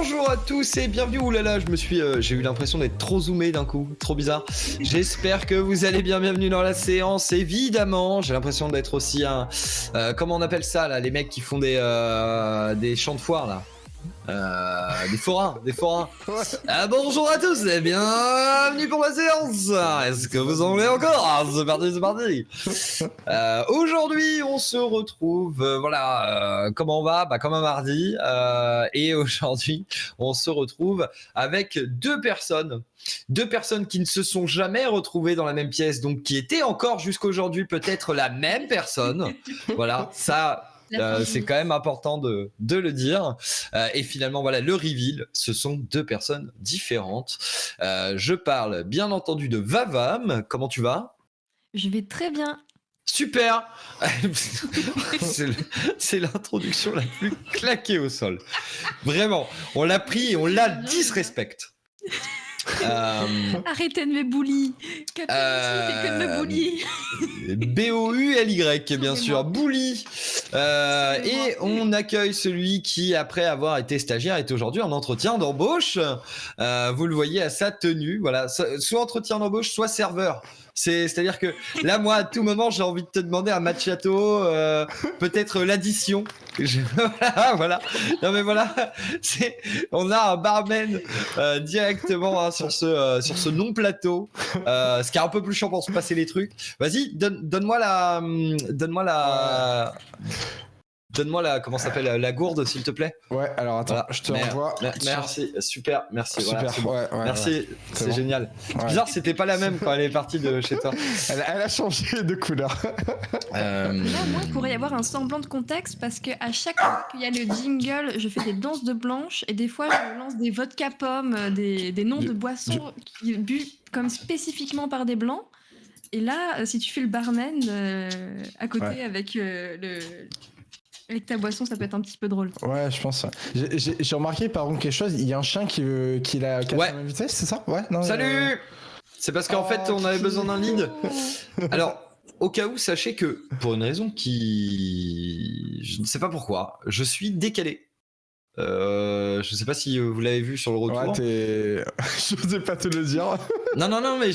Bonjour à tous et bienvenue. Oulala, j'ai eu l'impression d'être trop zoomé d'un coup, trop bizarre. J'espère que vous allez bien. Bienvenue dans la séance. Évidemment, j'ai l'impression d'être aussi un, comment on appelle ça là, les mecs qui font des champs de foire là. Des forains. Bonjour à tous et bienvenue pour la séance. Est-ce que vous en voulez encore? C'est parti. Aujourd'hui, on se retrouve, comment on va? Comme un mardi. Et aujourd'hui, on se retrouve avec deux personnes qui ne se sont jamais retrouvées dans la même pièce, donc qui étaient encore jusqu'aujourd'hui peut-être la même personne. Voilà, ça... c'est quand même important de le dire. Et finalement, voilà, le reveal, ce sont deux personnes différentes. Je parle bien entendu de Vavam. Comment tu vas? Je vais très bien. Super. C'est l'introduction la plus claquée au sol. Vraiment, on l'a pris et on la disrespecte. Arrêtez de me bully. Captain fait que de me bully. B-O-U-L-Y, bien sûr, bully. Et on accueille celui qui, après avoir été stagiaire, est aujourd'hui en entretien d'embauche. Vous le voyez à sa tenue, voilà, soit entretien d'embauche, soit serveur. C'est-à-dire que là, moi, à tout moment, j'ai envie de te demander un macchiato, peut-être l'addition. Voilà. Non mais voilà, on a un barman directement sur ce non-plateau, ce qui est un peu plus chiant pour se passer les trucs. Vas-y, donne-moi la comment s'appelle la gourde, s'il te plaît. Ouais, alors attends, voilà. Je te renvoie. Merci, super, merci. Super, voilà, bon. ouais, merci, c'est bon. génial. C'est bizarre, c'était pas la même quand elle est partie de chez toi. Elle a changé de couleur. Là, moi, il pourrait y avoir un semblant de contexte parce que à chaque fois qu'il y a le jingle, je fais des danses de blanche et des fois je lance des vodka pommes, des noms de boissons qui bu comme spécifiquement par des blancs. Et là, si tu fais le barman à côté avec avec ta boisson, ça peut être un petit peu drôle. Ouais, je pense. J'ai remarqué par contre quelque chose. Il y a un chien qui a la même vitesse, c'est ça? Ouais. Non. Salut. C'est parce qu'en fait, on avait besoin d'un lead. Alors, au cas où, sachez que pour une raison je ne sais pas pourquoi, je suis décalé. Je sais pas si vous l'avez vu sur le retour. Ouais, je sais pas te le dire. Non, mais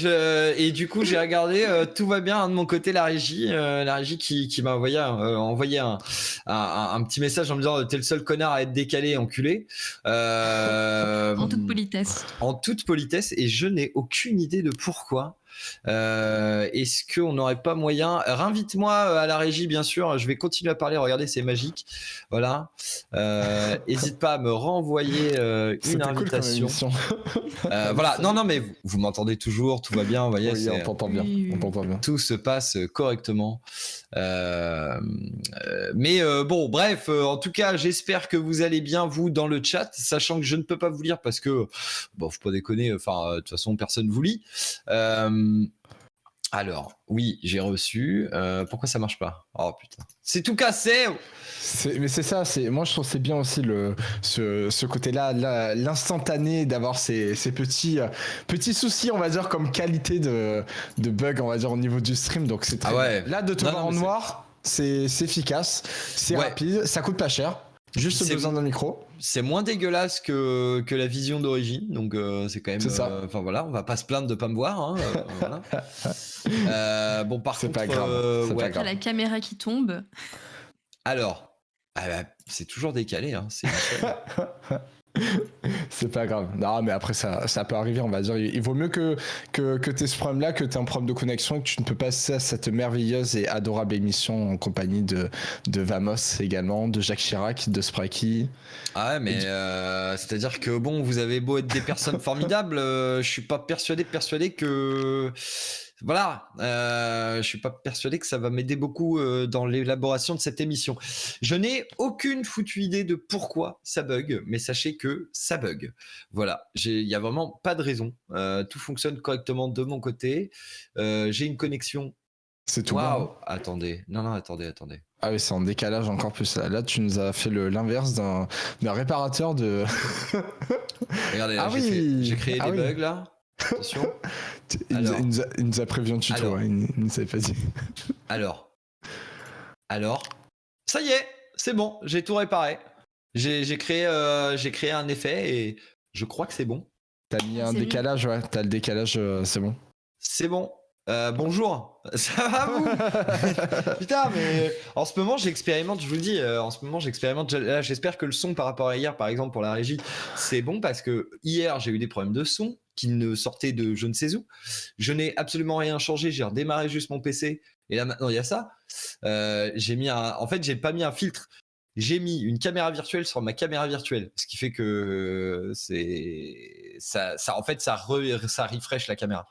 et du coup j'ai regardé, tout va bien de mon côté, la régie qui m'a envoyé un petit message en me disant t'es le seul connard à être décalé, enculé. En toute politesse. En toute politesse, et je n'ai aucune idée de pourquoi. Est-ce qu'on n'aurait pas moyen? Réinvite-moi à la régie, bien sûr. Je vais continuer à parler. Regardez, c'est magique. Voilà. N'hésite pas à me renvoyer une invitation. Cool voilà. Non, mais vous m'entendez toujours. Tout va bien. Vous voyez, oui, on t'entend bien. On t'entend bien. Tout se passe correctement. Mais bon, bref. En tout cas, j'espère que vous allez bien, vous, dans le chat, sachant que je ne peux pas vous lire parce que, bon, faut pas déconner. Enfin, de toute façon, personne vous lit. Alors, oui, j'ai reçu. Pourquoi ça marche pas? Oh putain, c'est tout cassé. Mais c'est ça. Moi, je trouve que c'est bien aussi ce côté-là, l'instantané, d'avoir ces petits soucis, on va dire, comme qualité de bug, on va dire, au niveau du stream. Donc c'est très ouais. Là, de te voir en noir, c'est efficace, c'est rapide, ça coûte pas cher. Juste besoin d'un micro. C'est moins dégueulasse que la vision d'origine, donc c'est quand même. C'est ça. Enfin voilà, on va pas se plaindre de pas me voir. Hein, voilà. Bon, par contre, pas grave. C'est pas grave. La caméra qui tombe. Alors, c'est toujours décalé. Hein, c'est pas grave. Non, mais après, ça peut arriver, on va dire. Il vaut mieux que t'aies ce problème-là, que t'aies un problème de connexion et que tu ne peux pas passer à cette merveilleuse et adorable émission en compagnie de Vamos également, de Jacques Chirac, de Spraky. Ah ouais, mais c'est-à-dire que bon, vous avez beau être des personnes formidables, je suis pas persuadé que... Voilà, je suis pas persuadé que ça va m'aider beaucoup dans l'élaboration de cette émission. Je n'ai aucune foutue idée de pourquoi ça bug, mais sachez que ça bug. Voilà, il y a vraiment pas de raison. Tout fonctionne correctement de mon côté. J'ai une connexion. C'est tout. Waouh. Bon. Attendez. Non, attendez. Ah oui, c'est en décalage encore plus. Là, tu nous as fait l'inverse d'un réparateur de... Regardez, là, j'ai créé des bugs là. Attention. Il nous a prévu un tuto, il nous avait pas dit. Alors, ça y est, c'est bon, j'ai tout réparé. J'ai créé un effet et je crois que c'est bon. T'as mis un C'est décalage, ouais. T'as le décalage, c'est bon. C'est bon. Bonjour, ça va vous? Putain, mais en ce moment j'expérimente, je vous le dis, en ce moment j'expérimente. Là, j'espère que le son par rapport à hier, par exemple pour la régie, c'est bon parce que hier j'ai eu des problèmes de son qui ne sortaient de je ne sais où. Je n'ai absolument rien changé, j'ai redémarré juste mon PC et là maintenant il y a ça. En fait j'ai pas mis un filtre. J'ai mis une caméra virtuelle sur ma caméra virtuelle, ce qui fait que ça refresh la caméra.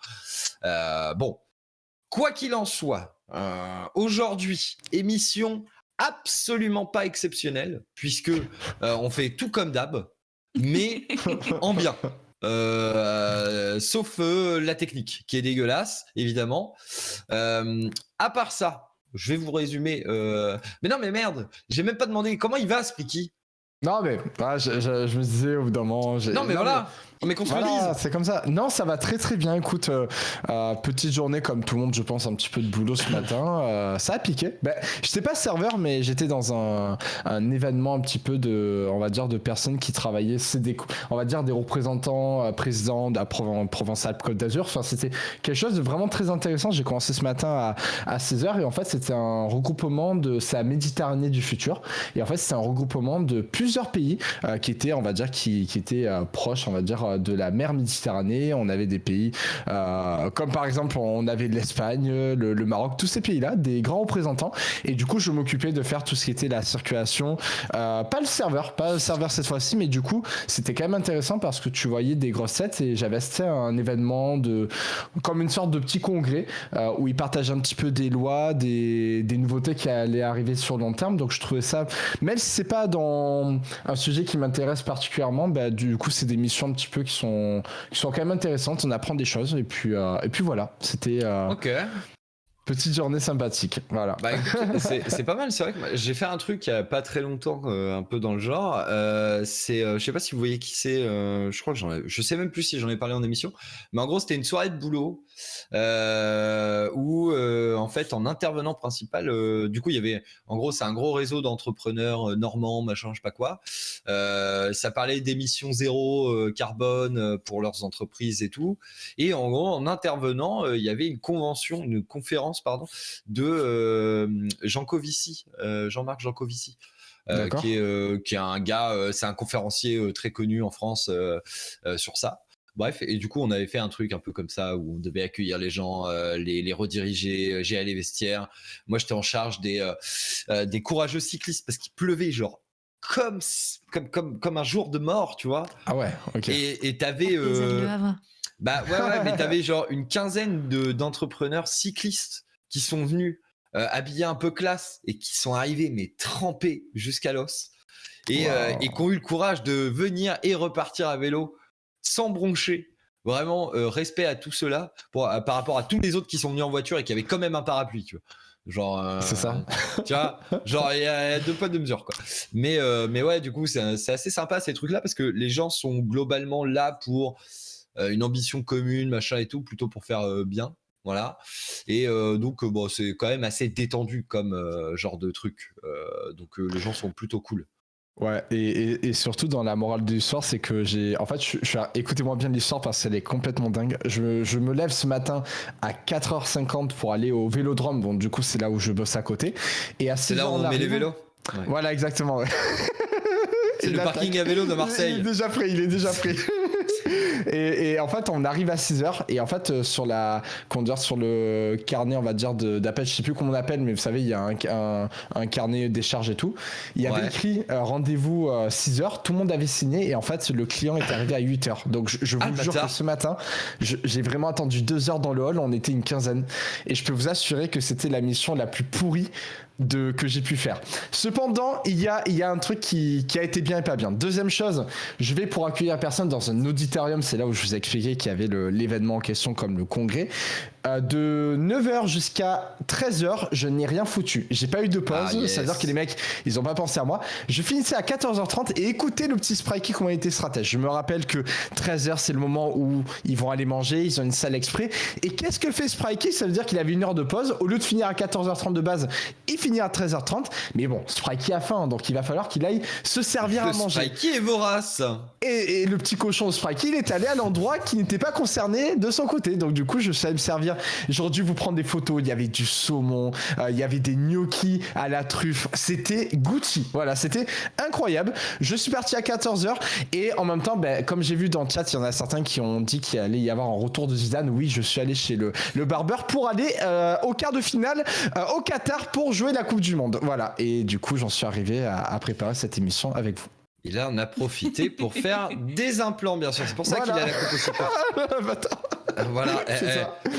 Bon. Quoi qu'il en soit, aujourd'hui, émission absolument pas exceptionnelle, puisque on fait tout comme d'hab, mais en bien. Sauf la technique, qui est dégueulasse, évidemment. À part ça, je vais vous résumer. Mais non, mais merde, j'ai même pas demandé comment il va, Spreaky. Non, mais je me disais au bout d'un moment. Non, mais voilà. Mais qu'on se le dise. C'est comme ça. Non, ça va très très bien. Écoute, petite journée comme tout le monde, je pense, un petit peu de boulot ce matin. Ça a piqué. J'étais pas serveur, mais j'étais dans un événement un petit peu on va dire, de personnes qui travaillaient. C'est on va dire des représentants, présidents de la Provence-Alpes-Côte d'Azur. Enfin, c'était quelque chose de vraiment très intéressant. J'ai commencé ce matin à 16h et en fait, c'était un regroupement c'est la Méditerranée du futur. Et en fait, c'est un regroupement de plusieurs pays qui étaient, on va dire, qui étaient proches, on va dire, de la mer Méditerranée. On avait des pays comme par exemple on avait l'Espagne, le Maroc, tous ces pays-là, des grands représentants. Et du coup je m'occupais de faire tout ce qui était la circulation, pas le serveur cette fois-ci, mais du coup c'était quand même intéressant parce que tu voyais des grosses têtes et j'avais assisté à un événement comme une sorte de petit congrès où ils partageaient un petit peu des lois, des nouveautés qui allaient arriver sur le long terme. Donc je trouvais ça, même si c'est pas dans un sujet qui m'intéresse particulièrement, du coup c'est des missions un petit peu qui sont quand même intéressantes, on apprend des choses et puis voilà, c'était Ok. petite journée sympathique, voilà. Bah écoute, c'est pas mal, c'est vrai que j'ai fait un truc il y a pas très longtemps, un peu dans le genre. Je sais pas si vous voyez qui c'est. Je crois que je sais même plus si j'en ai parlé en émission. Mais en gros, c'était une soirée de boulot où en fait, en intervenant principal, du coup, il y avait, en gros, c'est un gros réseau d'entrepreneurs normands, machin, je sais pas quoi. Ça parlait d'émissions zéro carbone pour leurs entreprises et tout. Et en gros, en intervenant, il y avait une conférence de Jean-Marc Jancovici, qui est un gars, c'est un conférencier très connu en France sur ça. Bref, et du coup, on avait fait un truc un peu comme ça où on devait accueillir les gens, les rediriger, gérer les vestiaires. Moi, j'étais en charge des courageux cyclistes parce qu'il pleuvait, genre comme un jour de mort, tu vois. Ah ouais, ok. Et t'avais bah ouais, mais t'avais genre une quinzaine d'entrepreneurs cyclistes qui sont venus habillés un peu classe et qui sont arrivés mais trempés jusqu'à l'os et qui ont eu le courage de venir et repartir à vélo sans broncher. Vraiment, respect à tout cela par rapport à tous les autres qui sont venus en voiture et qui avaient quand même un parapluie, tu vois. Genre, c'est ça. Tu vois, genre il y a deux poids deux mesures quoi. Mais ouais, du coup c'est assez sympa ces trucs là parce que les gens sont globalement là pour une ambition commune, machin et tout, plutôt pour faire bien. Voilà. Et donc, bon, c'est quand même assez détendu comme genre de truc. Donc, les gens sont plutôt cool. Ouais, et surtout dans la morale de l'histoire, c'est que écoutez-moi bien l'histoire parce qu'elle est complètement dingue. Je me lève ce matin à 4h50 pour aller au Vélodrome, donc du coup, c'est là où je bosse à côté. Et à 6h, c'est là où on met les vélos. Ouais. Voilà, exactement. Ouais. C'est le parking à vélo de Marseille. Il est déjà prêt. Et en fait, on arrive à 6h et en fait, sur le carnet, on va dire, d'appel, je sais plus comment on appelle, mais vous savez, il y a un carnet des charges et tout. Il y avait écrit rendez-vous 6h, tout le monde avait signé et en fait, le client est arrivé à 8h. Donc, je vous jure que ce matin, j'ai vraiment attendu 2 heures dans le hall, on était une quinzaine. Et je peux vous assurer que c'était la mission la plus pourrie que j'ai pu faire. Cependant, il y a un truc qui a été bien et pas bien. Deuxième chose, je vais pour accueillir la personne dans un auditorium, c'est là où je vous ai expliqué qu'il y avait l'événement en question comme le congrès. De 9h jusqu'à 13h, je n'ai rien foutu. J'ai pas eu de pause, c'est-à-dire que les mecs, ils ont pas pensé à moi. Je finissais à 14h30 et écoutez le petit Spreaky comment il était stratège. Je me rappelle que 13h, c'est le moment où ils vont aller manger, ils ont une salle exprès. Et qu'est-ce que fait Spreaky ? Ça veut dire qu'il avait 1 heure de pause. Au lieu de finir à 14h30 de base, il finit finir à 13h30. Mais bon, Sprikey a faim, donc il va falloir qu'il aille se servir à manger. Sprikey est vorace. Et le petit cochon Sprikey, il est allé à l'endroit qui n'était pas concerné de son côté. Donc du coup, je suis allé me servir. J'aurais dû vous prendre des photos. Il y avait du saumon, il y avait des gnocchis à la truffe. C'était Gucci. Voilà, c'était incroyable. Je suis parti à 14h et en même temps, comme j'ai vu dans le chat, il y en a certains qui ont dit qu'il allait y avoir un retour de Zidane. Oui, je suis allé chez le barbeur pour aller au quart de finale au Qatar pour jouer la Coupe du Monde. Voilà. Et du coup, j'en suis arrivé à préparer cette émission avec vous. Et là, on a profité pour faire des implants, bien sûr. C'est pour ça qu'il a la coupe aussi. Voilà,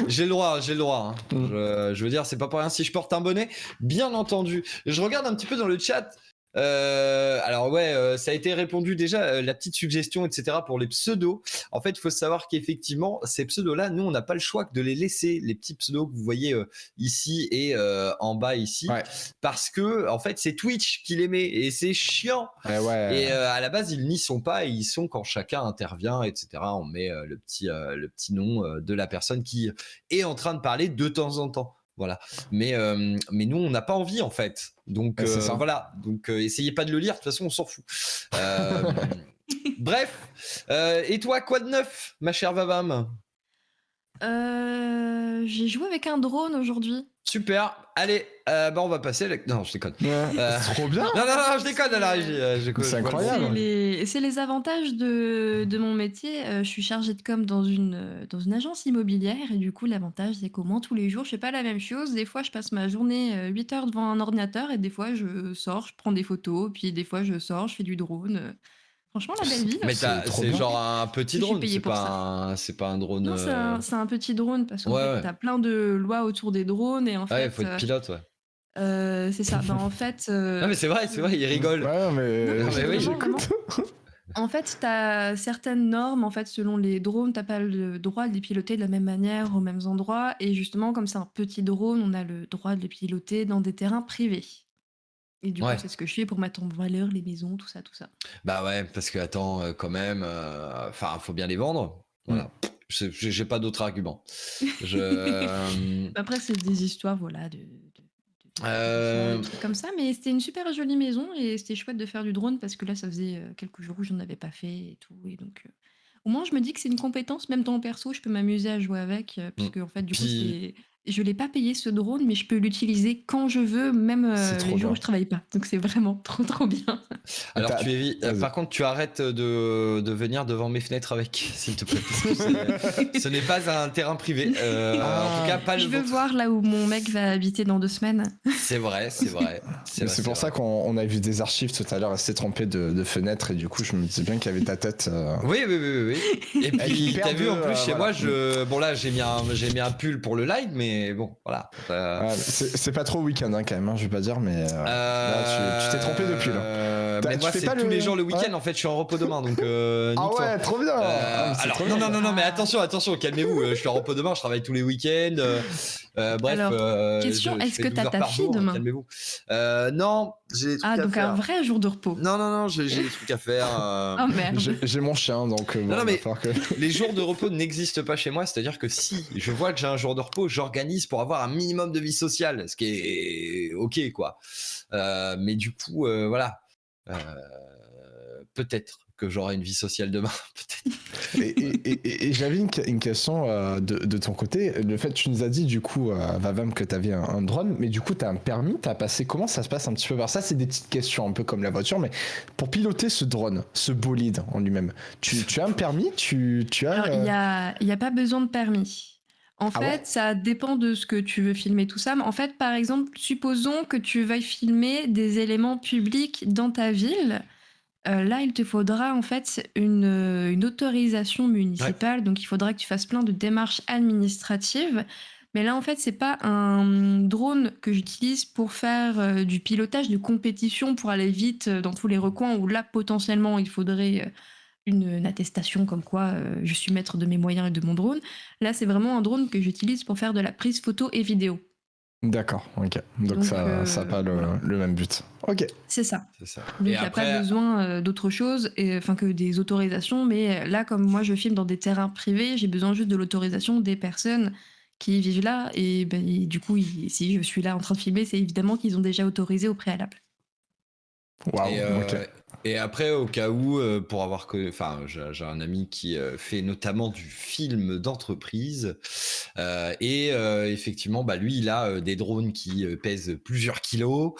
j'ai le droit. Hein. Je veux dire, c'est pas pour rien si je porte un bonnet, bien entendu. Je regarde un petit peu dans le chat. Alors ouais, ça a été répondu déjà, la petite suggestion, etc. pour les pseudos. En fait, il faut savoir qu'effectivement, ces pseudos-là, nous, on n'a pas le choix que de les laisser, les petits pseudos que vous voyez ici et en bas ici, parce que en fait, c'est Twitch qui les met et c'est chiant. Et à la base, ils n'y sont pas, et ils sont quand chacun intervient, etc. On met le petit nom de la personne qui est en train de parler de temps en temps. Voilà, mais nous on n'a pas envie en fait, donc voilà, donc essayez pas de le lire, de toute façon on s'en fout. Bref, et toi, quoi de neuf, ma chère Vavam? J'ai joué avec un drone aujourd'hui. Super, allez, on va passer avec... Non, je déconne. C'est trop bien. Non, je déconne à la régie. C'est incroyable. C'est les avantages de mon métier. Je suis chargée de com dans une agence immobilière et du coup, l'avantage, c'est qu'au moins tous les jours, je fais pas la même chose. Des fois, je passe ma journée 8 heures devant un ordinateur et des fois, je sors, je prends des photos, puis des fois, je sors, je fais du drone. Franchement, la belle vie. Mais c'est genre un petit drone, c'est pas un drone. Non, c'est un petit drone parce qu'en fait, t'as plein de lois autour des drones et en fait. Il faut être pilote, c'est ça. En fait. Non, mais c'est vrai, il rigole. Ouais, mais oui, j'écoute. En fait, t'as certaines normes. En fait, selon les drones, t'as pas le droit de les piloter de la même manière aux mêmes endroits. Et justement, comme c'est un petit drone, on a le droit de les piloter dans des terrains privés. Et du coup, c'est ce que je fais pour mettre en valeur les maisons, tout ça. Bah ouais, parce que attends, quand même, faut bien les vendre. Voilà. J'ai pas d'autre argument. Après, c'est des histoires, voilà, des trucs comme ça. Mais c'était une super jolie maison et c'était chouette de faire du drone parce que là, ça faisait quelques jours où j'en avais pas fait et tout. Et donc, au moins, je me dis que c'est une compétence, même dans le perso, je peux m'amuser à jouer avec. Puisque, en fait, du coup, je l'ai pas payé ce drone, mais je peux l'utiliser quand je veux, même les jours où je travaille pas. Donc c'est vraiment trop bien. Alors par contre, tu arrêtes de venir devant mes fenêtres avec, s'il te plaît. Ce n'est pas un terrain privé. En tout cas, pas le vôtre. Je veux voir là où mon mec va habiter dans 2 semaines. C'est vrai. C'est pour ça qu'on a vu des archives tout à l'heure assez trempées de fenêtres et du coup, je me disais bien qu'il y avait ta tête. Oui. Et puis, t'as vu, en plus, chez moi, bon là, j'ai mis un pull pour le live, mais bon, voilà. C'est pas trop week-end quand même, je vais pas dire, mais là, tu t'es trompé depuis là. Mais moi, c'est tous les jours le week-end. En fait, je suis en repos demain, donc. Ah ouais, trop bien. Alors non, mais attention, calmez-vous. Je suis en repos demain, je travaille tous les week-ends. Bref. Alors, question, est-ce que t'as ta fille demain? Calmez-vous. Non, j'ai des trucs à faire. Donc un vrai jour de repos. Non, j'ai des trucs à faire. Oh merde. J'ai mon chien, donc. Non, mais les jours de repos n'existent pas chez moi. C'est-à-dire que si je vois que j'ai un jour de repos, j'organise pour avoir un minimum de vie sociale, ce qui est ok, quoi. Mais du coup, voilà. Peut-être que j'aurai une vie sociale demain, peut-être. Et j'avais une question de ton côté. Le fait, tu nous as dit du coup, Vavam, que tu avais un drone, mais du coup, tu as un permis, tu as passé. Comment ça se passe un petit peu par ça? C'est des petites questions, un peu comme la voiture, mais pour piloter ce drone, ce bolide en lui-même, tu as un permis? Tu as. Alors, il n'y a pas besoin de permis. En fait, ça dépend de ce que tu veux filmer, tout ça. Mais en fait, par exemple, supposons que tu veuilles filmer des éléments publics dans ta ville. Là, il te faudra en fait une autorisation municipale. Donc, il faudra que tu fasses plein de démarches administratives. Mais là, en fait, c'est pas un drone que j'utilise pour faire du pilotage de compétition pour aller vite dans tous les recoins où là, potentiellement, il faudrait une attestation comme quoi je suis maître de mes moyens et de mon drone. Là, c'est vraiment un drone que j'utilise pour faire de la prise photo et vidéo. D'accord, ok. Donc ça n'a pas le même but. Ok. C'est ça. Donc il n'y a pas besoin d'autre chose, que des autorisations. Mais là, comme moi, je filme dans des terrains privés, j'ai besoin juste de l'autorisation des personnes qui vivent là. Et, du coup, si je suis là en train de filmer, c'est évidemment qu'ils ont déjà autorisé au préalable. Waouh, Et, ok. et après, au cas où, pour avoir que, enfin, j'ai un ami qui fait notamment du film d'entreprise, et effectivement, bah lui, il a des drones qui pèsent plusieurs kilos,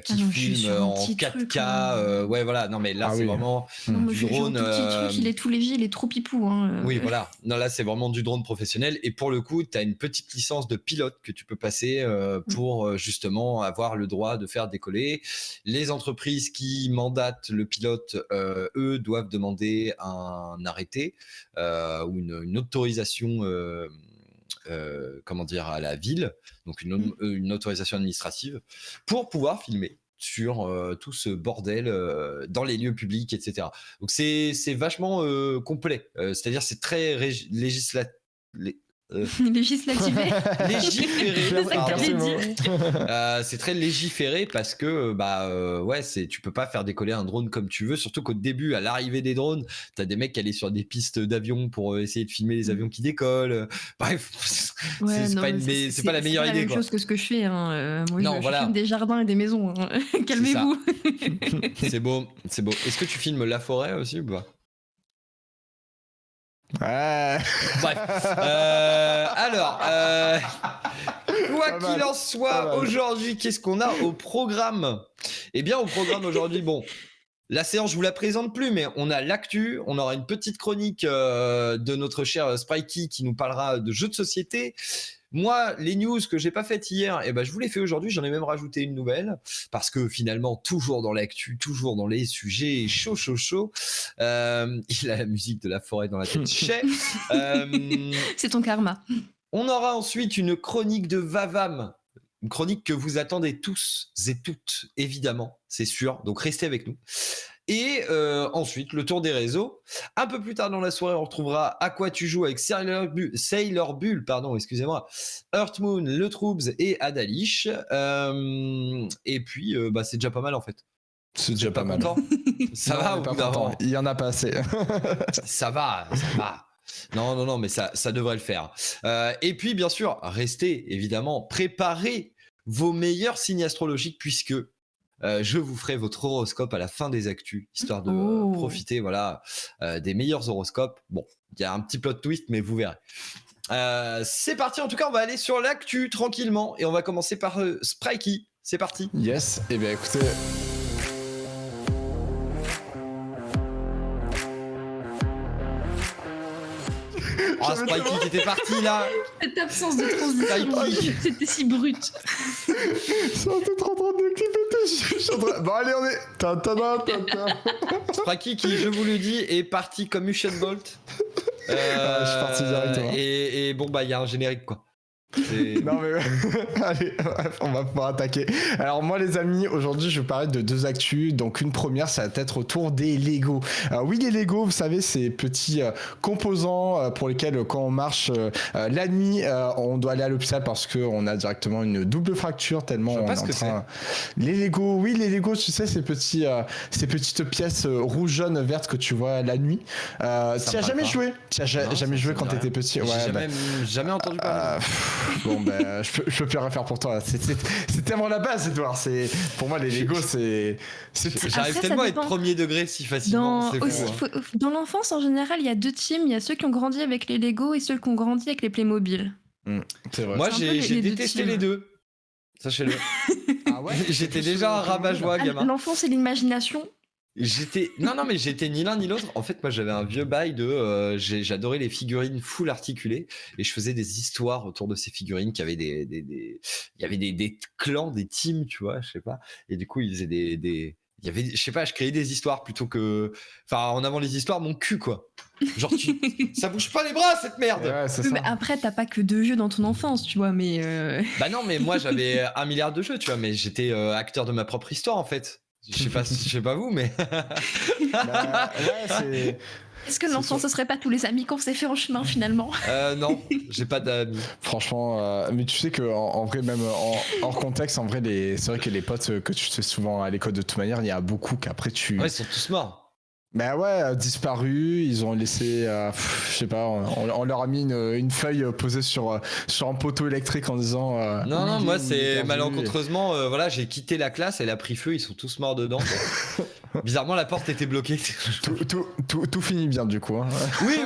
qui non, je suis filment sur un en petit 4K. truc, moi. Ouais, voilà. Non, mais là, Ah c'est oui. vraiment Non, moi, du je suis sur un drone. tout petit truc, il est tout léger, il est trop pipou. Hein. Oui, voilà. Non, là, c'est vraiment du drone professionnel. Et pour le coup, tu as une petite licence de pilote que tu peux passer pour justement avoir le droit de faire décoller. Les entreprises qui mandatent le pilote, eux, doivent demander un arrêté ou une autorisation, comment dire, à la ville, donc une autorisation administrative, pour pouvoir filmer sur tout ce bordel dans les lieux publics, etc. Donc c'est vachement complet. C'est-à-dire c'est très législatif. Législativé. Légiféré, C'est ça que pardon. t'allais dire. C'est très légiféré parce que ouais, tu peux pas faire décoller un drone comme tu veux, surtout qu'au début, à l'arrivée des drones, t'as des mecs qui allaient sur des pistes d'avions pour essayer de filmer les avions qui décollent. Bref, Ouais, c'est non, pas, mais c'est pas la meilleure c'est pas idée, la même quoi. chose que ce que je fais. Hein. Moi, Non, je voilà. filme des jardins et des maisons. Hein. Calmez-vous. C'est beau, c'est beau. Est-ce que tu filmes la forêt aussi ou pas? Ouais. Bref. Alors, quoi Pas qu'il mal, en pas soit, mal. aujourd'hui, qu'est-ce qu'on a au programme? Eh bien, au programme aujourd'hui, bon, la séance, je vous la présente plus, mais on a l'actu, on aura une petite chronique de notre cher Sprikey qui nous parlera de jeux de société. Moi, les news que j'ai pas faites hier, eh ben, je vous les fais aujourd'hui, j'en ai même rajouté une nouvelle, parce que finalement, toujours dans l'actu, toujours dans les sujets chaud. Il a la musique de la forêt dans la tête. C'est ton karma. On aura ensuite une chronique de Vavam, une chronique que vous attendez tous et toutes, évidemment, c'est sûr, donc restez avec nous. Et ensuite, le tour des réseaux. Un peu plus tard dans la soirée, on retrouvera À quoi tu joues avec Sailor Bull, excusez-moi, Earthmoon, Le Troubs et Adalish. Et puis, c'est déjà pas mal en fait. C'est déjà pas mal. Ça Non, va on est au pas bout d'un content. moment. Il y en a pas assez. Ça va. Non, mais ça devrait le faire. Et puis, bien sûr, restez évidemment, préparez vos meilleurs signes astrologiques puisque je vous ferai votre horoscope à la fin des actus, histoire de profiter des meilleurs horoscopes. Bon, il y a un petit plot twist, mais vous verrez. C'est parti, en tout cas, on va aller sur l'actu tranquillement et on va commencer par Sprikey. C'est parti. Yes, et bien écoutez... Oh, Sprikey qui était parti là. Cette absence de transition, c'était si brut. Ça t'es trop en train de clipper. Bon allez, on est... Sprikey qui, je vous le dis, est parti comme Usain Bolt. Je suis parti directement. Et bon, il y a un générique, quoi. Non mais allez, bref, on va pouvoir attaquer. Alors moi les amis, aujourd'hui je vais vous parler de deux actus. Donc une première, ça va être autour des Lego. Oui, les Lego, vous savez, ces petits composants pour lesquels quand on marche la nuit, on doit aller à l'hôpital parce qu'on a directement une double fracture tellement on est en train... Les Lego, oui, les Lego, tu sais, ces petites pièces rouge, jaune, vertes que tu vois la nuit. Tu as jamais joué? Tu as jamais joué quand t'étais petit? Ouais, jamais entendu parler. Bon ben je peux plus rien faire pour toi. C'est tellement la base, Edouard. Pour moi les Lego j'arrive tellement à être premier degré si facilement. Dans l'enfance en général il y a deux teams, il y a ceux qui ont grandi avec les Lego et ceux qui ont grandi avec les Playmobil. C'est vrai. Moi j'ai détesté les deux. Sachez-le. Ah ouais. J'étais déjà un rabat-joie gamin. L'enfance et l'imagination. Non mais j'étais ni l'un ni l'autre. En fait moi j'avais un vieux bail de j'adorais les figurines full articulées et je faisais des histoires autour de ces figurines qui avaient il y avait des clans, des teams, tu vois, je sais pas, et du coup ils faisaient il y avait, je sais pas, je créais des histoires plutôt que en avant les histoires mon cul, quoi. Genre ça bouge pas les bras cette merde. Ouais, c'est ça. Mais après t'as pas que deux jeux dans ton enfance, tu vois, mais Bah non, mais moi j'avais 1 milliard de jeux, tu vois, mais j'étais acteur de ma propre histoire en fait. Je sais pas vous, mais. Est-ce que l'enfant, ce serait pas tous les amis qu'on s'est fait en chemin finalement? Non, j'ai pas d'amis. Franchement, mais tu sais que en vrai, même hors contexte, en vrai, c'est vrai que les potes que tu fais souvent à l'école de toute manière, il y a beaucoup qu'après tu. Ouais, ils sont tous morts. Bah ouais, disparu, ils ont laissé, je sais pas, on leur a mis une feuille posée sur un poteau électrique en disant... Non, moi c'est perdu. malencontreusement, voilà, j'ai quitté la classe, elle a pris feu, ils sont tous morts dedans. Bizarrement, la porte était bloquée. Tout finit bien du coup. Hein. Oui,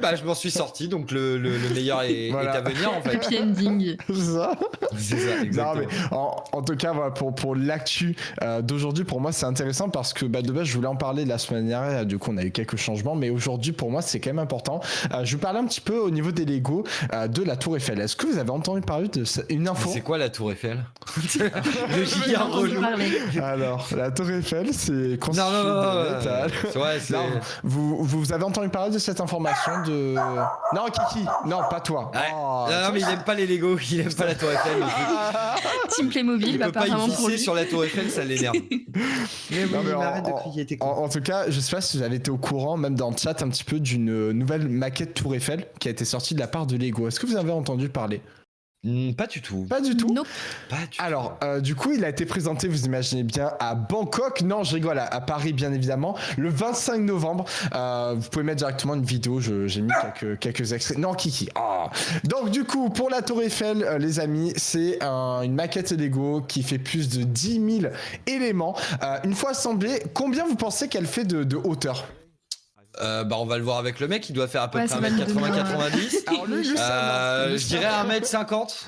bah je m'en suis sorti, donc le meilleur est à venir en fait. Happy ending. C'est ça. C'est ça, exactement. Non, mais en tout cas, voilà, pour l'actu d'aujourd'hui, pour moi, c'est intéressant parce que de base, je voulais en parler la semaine dernière. Du coup, on a eu quelques changements, mais aujourd'hui, pour moi, c'est quand même important. Je vous parlais un petit peu au niveau des Lego de la Tour Eiffel. Est-ce que vous avez entendu parler de une info? C'est quoi la Tour Eiffel? Le giga relou. Alors, la Tour Eiffel, c'est construit non, métal. Ouais, c'est... Non, vous avez entendu parler de cette information de... Non, Kiki, non, pas toi. Ouais. Oh, non, mais il aime pas les Lego, il aime pas la Tour Eiffel. Team Playmobil, Il peut pas y apparemment pour pisser lui. sur la Tour Eiffel, ça l'énerve. Mais oui, Non, mais arrête de crier, t'es con. en tout cas, je sais pas si vous avez été au courant, même dans le chat, un petit peu d'une nouvelle maquette Tour Eiffel qui a été sortie de la part de Lego. Est-ce que vous avez entendu parler? Pas du tout. Pas du tout. Nope. Pas du tout. Alors, du coup, il a été présenté, vous imaginez bien, à Bangkok. Non, je rigole, à Paris, bien évidemment, le 25 novembre. Vous pouvez mettre directement une vidéo, j'ai mis quelques extraits. Non, Kiki. Oh. Donc, du coup, pour la Tour Eiffel, les amis, c'est une maquette Lego qui fait plus de 10 000 éléments. Une fois assemblée, combien vous pensez qu'elle fait de hauteur? On va le voir avec le mec, il doit faire à peu Ouais, près ça va nous 1m80, donner 90. Alors, lui, Je dirais 1m50.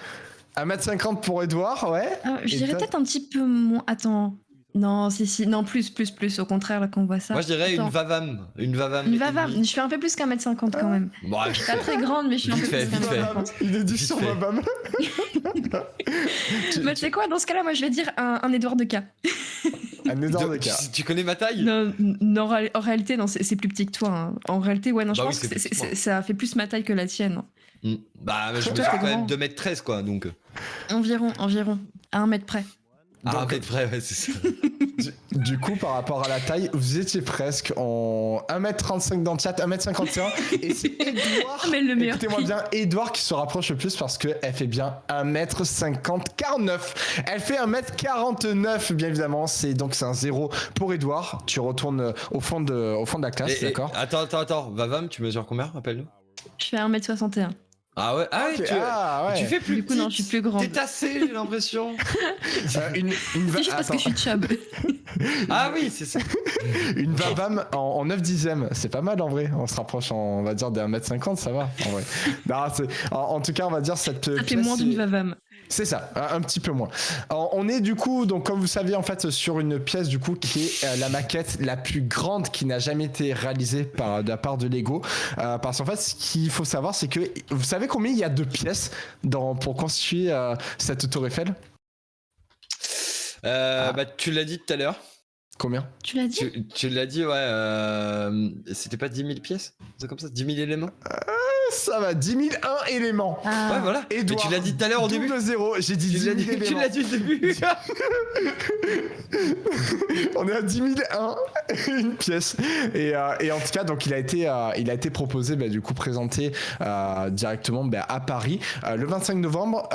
1m50 pour Edouard, ouais. Je Et dirais toi peut-être un petit peu moins. Attends. Non, si. Non, plus. Au contraire, là, quand on voit ça. Moi je dirais Attends. une Vavam. Une Vavam. Une Vavam. Je suis un peu plus qu'1m50 quand même. Bon, Je suis pas très grande, mais je suis un peu Vite plus fait, vite fait. qu'1m50. Une édition Vite fait. Babam. Mais tu sais quoi, dans ce cas-là, moi je vais dire un Edouard de K. Un énorme cas. Tu connais ma taille? Non, en réalité, non, c'est plus petit que toi. Hein. En réalité, ouais, non, je Bah oui, pense c'est que plus petit que moi. ça fait plus ma taille que la tienne. Bah, je Toi, me t'es suis quand même grand. 2m13 quoi, donc. Environ, à 1 mètre près. Ah, mais près, ouais, c'est ça. Du coup, par rapport à la taille, vous étiez presque en 1m35 dans le chat, 1m51. Et c'est Edouard. Mais le meilleur Écoutez-moi prix. bien, Edouard qui se rapproche le plus parce qu'elle fait bien 1m50-49. Elle fait 1m49, bien évidemment. C'est un 0 pour Edouard. Tu retournes au fond de la classe, d'accord? Attends. Vavam, tu mesures combien? Rappelle-nous. Je fais 1m61. Ah ouais, Ok, ouais. tu fais plus Du coup, non, je suis plus grande. T'es tassé, j'ai l'impression. C'est juste parce que je suis chub. Ah oui, c'est ça. Une Vavam en 9 dixièmes, c'est pas mal en vrai. On se rapproche, on va dire, des 1m50, ça va en vrai. Non, en tout cas, on va dire cette Ça fait pièce, moins d'une Vavam. C'est ça, un petit peu moins. Alors, on est du coup, donc comme vous savez, en fait, sur une pièce du coup qui est la maquette la plus grande qui n'a jamais été réalisée de la part de Lego. Parce qu'en fait, ce qu'il faut savoir, c'est que vous savez combien il y a de pièces pour constituer cette Tour Eiffel? Bah, tu l'as dit tout à l'heure. Combien? Tu l'as dit? Tu l'as dit, ouais. C'était pas 10 000 pièces? C'est comme ça? 10 000 éléments? Ça va, 10 001 éléments. Ah. Ouais, voilà. Mais Edouard, tu l'as dit tout à l'heure au début. double 0, j'ai dit 10 000 éléments. Tu l'as dit au début. On est à 10 001 une pièce et en tout cas donc il a été proposé du coup présenté directement à Paris le 25 novembre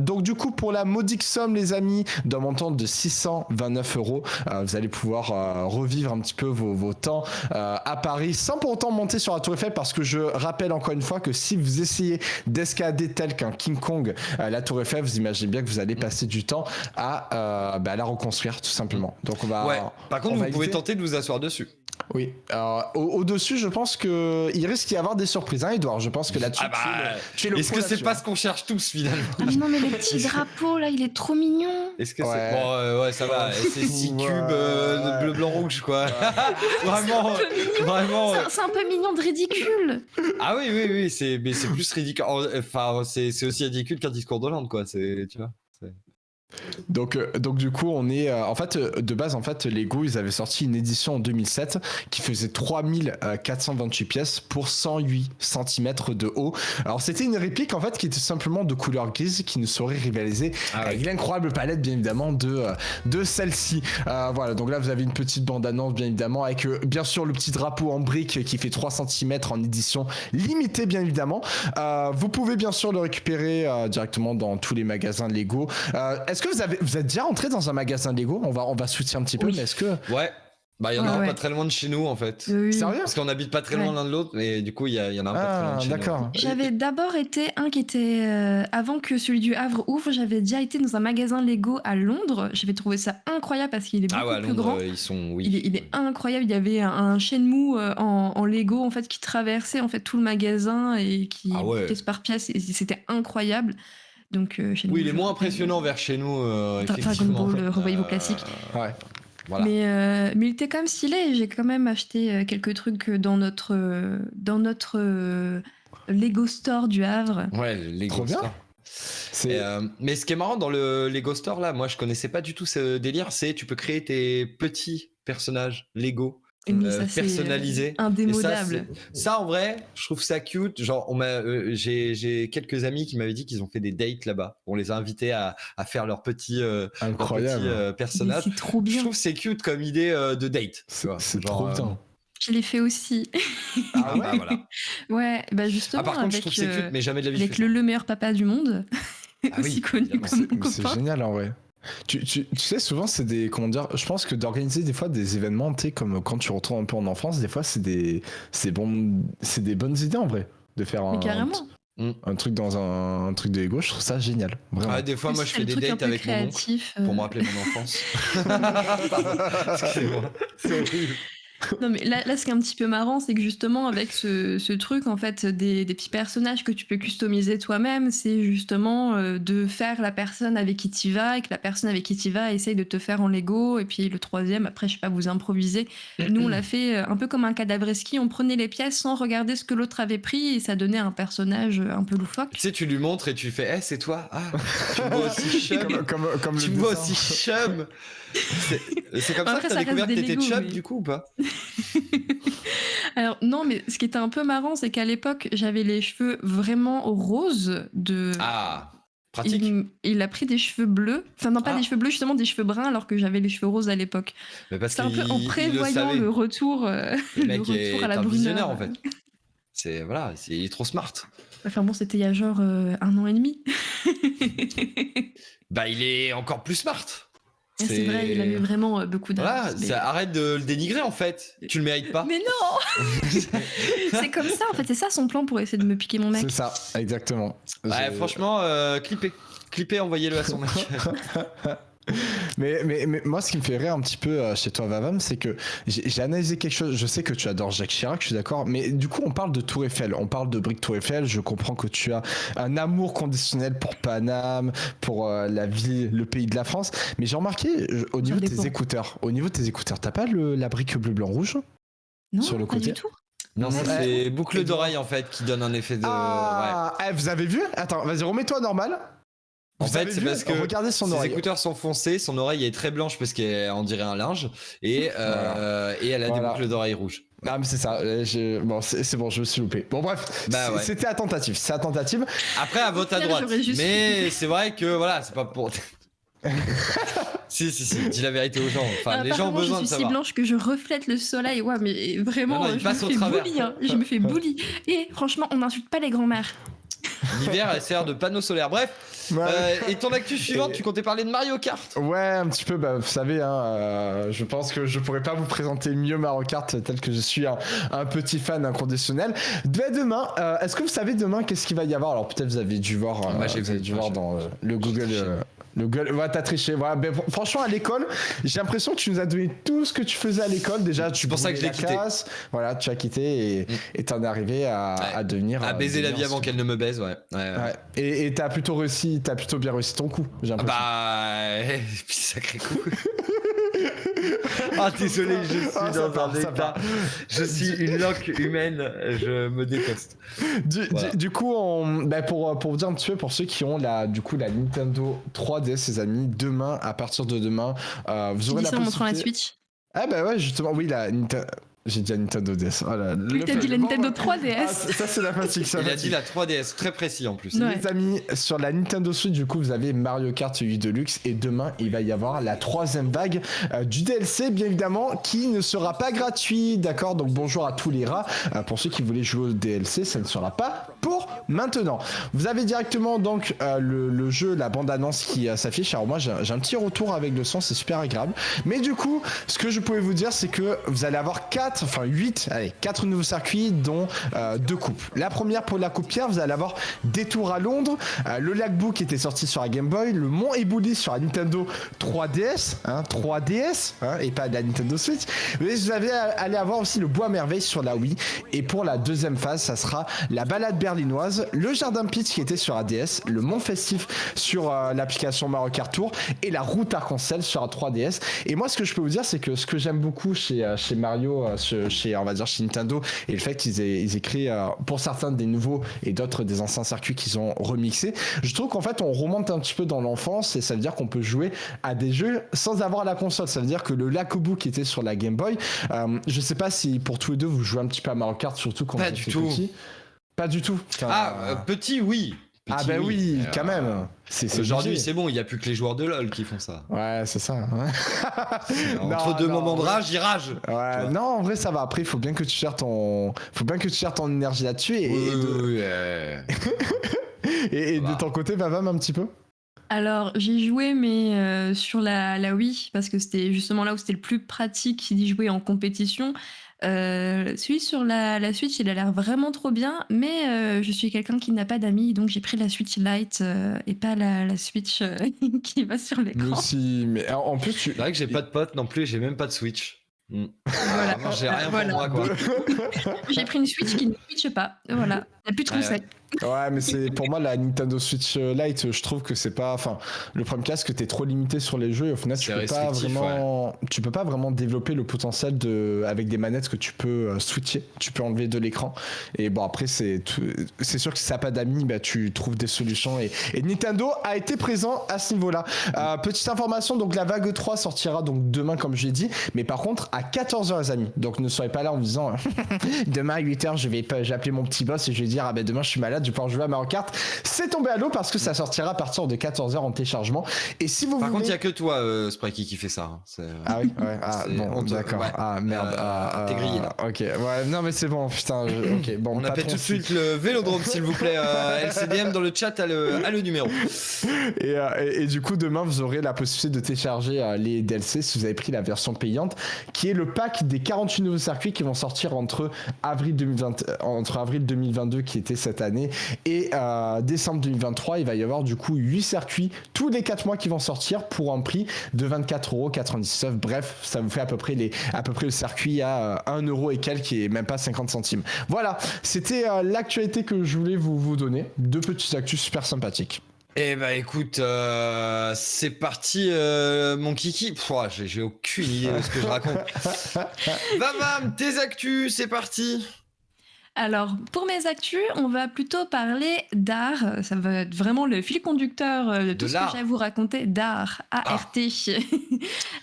donc du coup pour la modique somme les amis d'un montant de 629 €, vous allez pouvoir revivre un petit peu vos temps à Paris sans pour autant monter sur la Tour Eiffel parce que je rappelle encore une fois que si vous essayez d'escalader tel qu'un King Kong la Tour Eiffel, vous imaginez bien que vous allez passer du temps à la reconstruire tout simplement. Donc on va. Ouais. Par contre, on vous va pouvez éviter. tenter de vous asseoir dessus. Oui. Au-dessus, je pense qu'il risque d'y avoir des surprises, hein, Edouard. Je pense que là-dessus, tu es le Est-ce pro que c'est là-dessus, pas hein. ce qu'on cherche tous finalement? Ah, mais non, mais le petit drapeau là, il est trop mignon. Est-ce que Ouais. c'est. Bon, ouais, ça va. C'est 6 Ouais. cubes de bleu, blanc, rouge, quoi. Vraiment. Vraiment. C'est un peu mignon de ridicule. Ah oui, mais c'est plus ridicule. Enfin, c'est aussi ridicule qu'un discours d'Hollande, quoi. Tu vois. Donc du coup, on est en fait de base Lego, ils avaient sorti une édition en 2007 qui faisait 3428 pièces pour 108 cm de haut. Alors c'était une réplique en fait qui était simplement de couleur grise qui ne saurait rivaliser avec l'incroyable palette bien évidemment de celle-ci. Voilà, donc là vous avez une petite bande-annonce bien évidemment avec bien sûr le petit drapeau en brique qui fait 3 cm en édition limitée bien évidemment. Vous pouvez bien sûr le récupérer directement dans tous les magasins Lego. Est-ce que vous êtes déjà entré dans un magasin Lego? On va switcher un petit peu, Oui. mais est-ce que... Ouais. Bah, il y en a un Ouais. pas très loin de chez nous en fait. Oui. Sérieux? Parce qu'on habite pas très loin Ouais. l'un de l'autre, mais du coup, il y en a un pas très loin Ah, de chez nous. d'accord. J'avais d'abord été un qui était avant que celui du Havre ouvre, j'avais déjà été dans un magasin Lego à Londres. J'avais trouvé ça incroyable parce qu'il est beaucoup Ah ouais, à plus Londres, grand. ils sont. Oui. Il est incroyable. Il y avait un Shenmue en Lego en fait qui traversait en fait tout le magasin et qui Ah ouais. pièce par pièce. Et c'était incroyable. Donc Shenmue, Oui, il est je moins rappelle, impressionnant vers chez nous, Dragon effectivement. Ball, revoyez vos classiques. Ouais. Voilà. Mais il était quand même stylé. J'ai quand même acheté quelques trucs dans notre Lego Store du Havre. Ouais, le Lego Trop bien. Store. C'est Mais ce qui est marrant dans le Lego Store là, moi je connaissais pas du tout ce délire, c'est tu peux créer tes petits personnages Lego Mais ça, c'est personnalisés. indémodable. Et ça en vrai, je trouve ça cute. Genre j'ai quelques amis qui m'avaient dit qu'ils ont fait des dates là-bas. On les a invités à faire leurs petits incroyable. Mais personnages. c'est trop Je bien. trouve que c'est cute comme idée de date. tu vois. C'est Genre, trop bien. Je l'ai fait aussi. Ah bah voilà. Ouais, bah justement Ah par contre je avec, trouve que c'est cute, mais jamais de la vie. avec je fais le meilleur papa du monde, Ah oui, aussi connu évidemment. comme mon Mais c'est copain. génial en vrai. Tu sais, souvent, c'est des. Comment dire? Je pense que d'organiser des fois des événements, tu sais, comme quand tu retournes un peu en enfance, des fois, c'est des bonnes idées en vrai. De faire Mais carrément. un truc dans un truc de Lego, je trouve ça génial. Vraiment. Ouais, des fois, moi, Plus, je c'est fais le des truc un dates peu avec mon oncle créatif, pour me rappeler mon enfance. Pardon, excusez-moi. C'est horrible. Non mais là ce qui est un petit peu marrant c'est que justement avec ce truc en fait des petits personnages que tu peux customiser toi-même, c'est justement de faire la personne avec qui tu vas et que la personne avec qui tu vas essaye de te faire en Lego et puis le troisième après je sais pas vous improvisez. Nous on l'a fait un peu comme un cadavreski, on prenait les pièces sans regarder ce que l'autre avait pris et ça donnait un personnage un peu loufoque. Tu sais, tu lui montres et tu lui fais, c'est toi. Ah, tu me vois aussi chum. Comme Tu le me vois dessin. aussi chum. C'est comme ça Après, que ça t'as reste découvert que des t'étais Lego, chum mais- du coup ou pas? Alors non mais ce qui était un peu marrant c'est qu'à l'époque j'avais les cheveux vraiment roses de... Ah, pratique. Il a pris des cheveux bleus, enfin non pas Ah. des cheveux bleus, justement des cheveux bruns alors que j'avais les cheveux roses à l'époque. Mais parce C'est un peu en qu'il le prévoyant savait. le retour, Le le mec retour est à la un visionnaire bruneur. en fait. Il est trop smart. Enfin bon, c'était il y a genre 1 an et demi. Bah, il est encore plus smart. C'est vrai, il avait vraiment beaucoup Voilà, d'avance. mais- arrête de le dénigrer en fait. Tu le mérites pas. Mais non. C'est comme ça en fait, c'est ça son plan pour essayer de me piquer mon mec. C'est ça, exactement. Ouais, J'ai- franchement, clippez, envoyez-le à son mec. Mais moi, ce qui me fait rire un petit peu chez toi, Vavam, c'est que j'ai analysé quelque chose. Je sais que tu adores Jacques Chirac, je suis d'accord. Mais du coup, on parle de Tour Eiffel. On parle de briques Tour Eiffel. Je comprends que tu as un amour conditionnel pour Paname, pour la ville, le pays de la France. Mais j'ai remarqué au niveau de tes dépend. écouteurs. Au niveau de tes écouteurs, t'as pas la brique bleu, blanc, rouge Non, sur le pas côté. du tout. Non, ça, Ouais. c'est boucle d'oreille en fait qui donne un effet de. Ah, vous avez vu? Attends, vas-y, remets-toi normal. En Vous fait, avez c'est vu parce que regardez son ses oreille. écouteurs sont foncés, son oreille est très blanche parce qu'on dirait un linge et elle a des Voilà. boucles d'oreilles rouges. Ah, mais c'est ça. Bon, c'est bon, je me suis loupé. Bon, bref, Bah ouais. c'était à tentative. C'est à tentative. Après, à vote à Au pire, droite. j'aurais juste- Mais c'est vrai que voilà, c'est pas pour. si, dis la vérité aux gens. Enfin, les gens ont Apparemment, besoin je de suis si savoir. blanche que je reflète le soleil. Ouais, mais vraiment, Non, non, il je passe me au fais travers. bully. Hein. Je me fais bully. Et franchement, on n'insulte pas les grands-mères. L'hiver, elle sert de panneau solaire. Bref, Ouais. et ton actu suivante, Et- tu comptais parler de Mario Kart. Ouais, un petit peu, bah, vous savez, hein, je pense que je pourrais pas vous présenter mieux Mario Kart tel que je suis un petit fan inconditionnel. Dès demain, est-ce que vous savez demain qu'est-ce qu'il va y avoir? Alors peut-être vous avez dû voir, Moi, j'ai vous avez vu, dû moi, voir j'ai- dans le Google. Le Google, ouais, t'as triché. Voilà. Mais franchement, à l'école, j'ai l'impression que tu nous as donné tout ce que tu faisais à l'école. Déjà, tu pour ça que je l'ai brûlais la quitté. classe. Voilà, tu as quitté et t'en es arrivé à devenir. À baiser la vie devenir avant ce- qu'elle ne me baise, ouais. Ouais. Et t'as plutôt réussi, t'as plutôt bien réussi ton coup. J'ai Ah l'impression. bah, puis sacré coup. Ah désolé, je suis Ah, ça dans part, un ça état. part. Je suis une loque humaine, je me déteste. Voilà. Du coup, pour vous dire un petit peu, pour ceux qui ont la Nintendo 3DS, les amis, demain, à partir de demain, vous Tu aurez dis la ça en montrant la possibilité. Switch. Ah bah ouais, justement, oui, j'ai dit la Nintendo DS. Oh là, Oui, t'as dit la Nintendo Ah, 3DS. ça c'est la fatigue, ça. Il a dit la 3DS, très précis en plus. Ouais. Les amis, sur la Nintendo Switch, du coup, vous avez Mario Kart 8 Deluxe et demain, il va y avoir la 3e vague du DLC, bien évidemment, qui ne sera pas gratuit, d'accord? Donc bonjour à tous les rats. Pour ceux qui voulaient jouer au DLC, ça ne sera pas pour maintenant. Vous avez directement donc le jeu, la bande-annonce qui s'affiche. Alors moi j'ai un petit retour avec le son, c'est super agréable. Mais du coup, ce que je pouvais vous dire, c'est que vous allez avoir 4 nouveaux circuits, dont 2 coupes. La première, pour la coupe Pierre, vous allez avoir Détour à Londres, le lac Boo qui était sorti sur la Game Boy, le Mont Eboli sur la Nintendo 3DS, et pas de la Nintendo Switch. Mais vous allez avoir aussi le Bois Merveille sur la Wii. Et pour la deuxième phase, ça sera la balade berlinoise, le Jardin Peach qui était sur la DS, le Mont Festif sur l'application Mario Kart Tour et la route arc-en-ciel sur la 3DS. Et moi, ce que je peux vous dire, c'est que ce que j'aime beaucoup chez Mario, chez Nintendo, et le fait qu'ils aient créé pour certains des nouveaux et d'autres des anciens circuits qu'ils ont remixés, je trouve qu'en fait on remonte un petit peu dans l'enfance, et ça veut dire qu'on peut jouer à des jeux sans avoir la console. Ça veut dire que le Lac Boo qui était sur la Game Boy, je sais pas si pour tous les deux vous jouez un petit peu à Mario Kart, surtout quand vous étiez petit. Pas du tout. Petit, oui. Ah bah oui, quand même. Aujourd'hui, c'est bon, il n'y a plus que les joueurs de LoL qui font ça. Ouais, c'est ça. Entre deux moments de rage, il rage. Ouais, non, en vrai, ça va. Après, il faut bien que tu gères ton énergie là-dessus. Et de ton côté, Vavam, un petit peu. Alors, j'ai joué, mais sur la Wii, parce que c'était justement là où c'était le plus pratique d'y jouer en compétition. Celui sur la Switch, il a l'air vraiment trop bien, mais je suis quelqu'un qui n'a pas d'amis, donc j'ai pris la Switch Lite et pas la Switch qui va sur l'écran. Mais aussi, mais en plus, c'est vrai que j'ai pas de potes non plus, j'ai même pas de Switch. Voilà, non, j'ai rien pour moi, quoi. J'ai pris une Switch qui ne switche pas, voilà, il n'y a plus de conseils. Ouais, mais c'est pour moi la Nintendo Switch Lite, je trouve que c'est pas, enfin, le problème c'est que t'es trop limité sur les jeux et au final tu peux pas vraiment développer le potentiel avec des manettes que tu peux switcher, tu peux enlever de l'écran. Et bon, après c'est sûr que si ça n'a pas d'amis, bah tu trouves des solutions, et Nintendo a été présent à ce niveau-là. Petite information, donc la vague 3 sortira donc demain comme je l'ai dit, mais par contre à 14h les amis. Donc ne soyez pas là en me disant demain à 8h j'ai appelé mon petit boss et je vais dire demain je suis malade, je vais pouvoir jouer à Mario Kart. C'est tombé à l'eau parce que ça sortira à partir de 14h en téléchargement. Et si vous Par contre, il n'y a que toi, Sprikey, qui fait ça. Ah oui, ouais. Bon, d'accord. Ouais. Ah merde. T'es grillé là. Ok, ouais, non mais c'est bon, putain. Ok, bon. On appelle tout de suite le Vélodrome, s'il vous plaît. LCDM dans le chat a le numéro. Et du coup, demain, vous aurez la possibilité de télécharger les DLC si vous avez pris la version payante, qui est le pack des 48 nouveaux circuits qui vont sortir entre avril 2022, qui était cette année, et décembre 2023. Il va y avoir du coup 8 circuits tous les 4 mois qui vont sortir pour un prix de 24,99€. Bref, ça vous fait à peu près le circuit à 1€ et quelques, qui est même pas 50 centimes. Voilà, c'était l'actualité que je voulais vous donner. 2 petites actus super sympathiques. Eh bah écoute, c'est parti, mon kiki. J'ai aucune idée de ce que je raconte. Vavam, tes actus, c'est parti. Alors, pour mes actus, on va plutôt parler d'art. Ça va être vraiment le fil conducteur de tout ce que j'ai à vous raconter. D'art, A-R-T,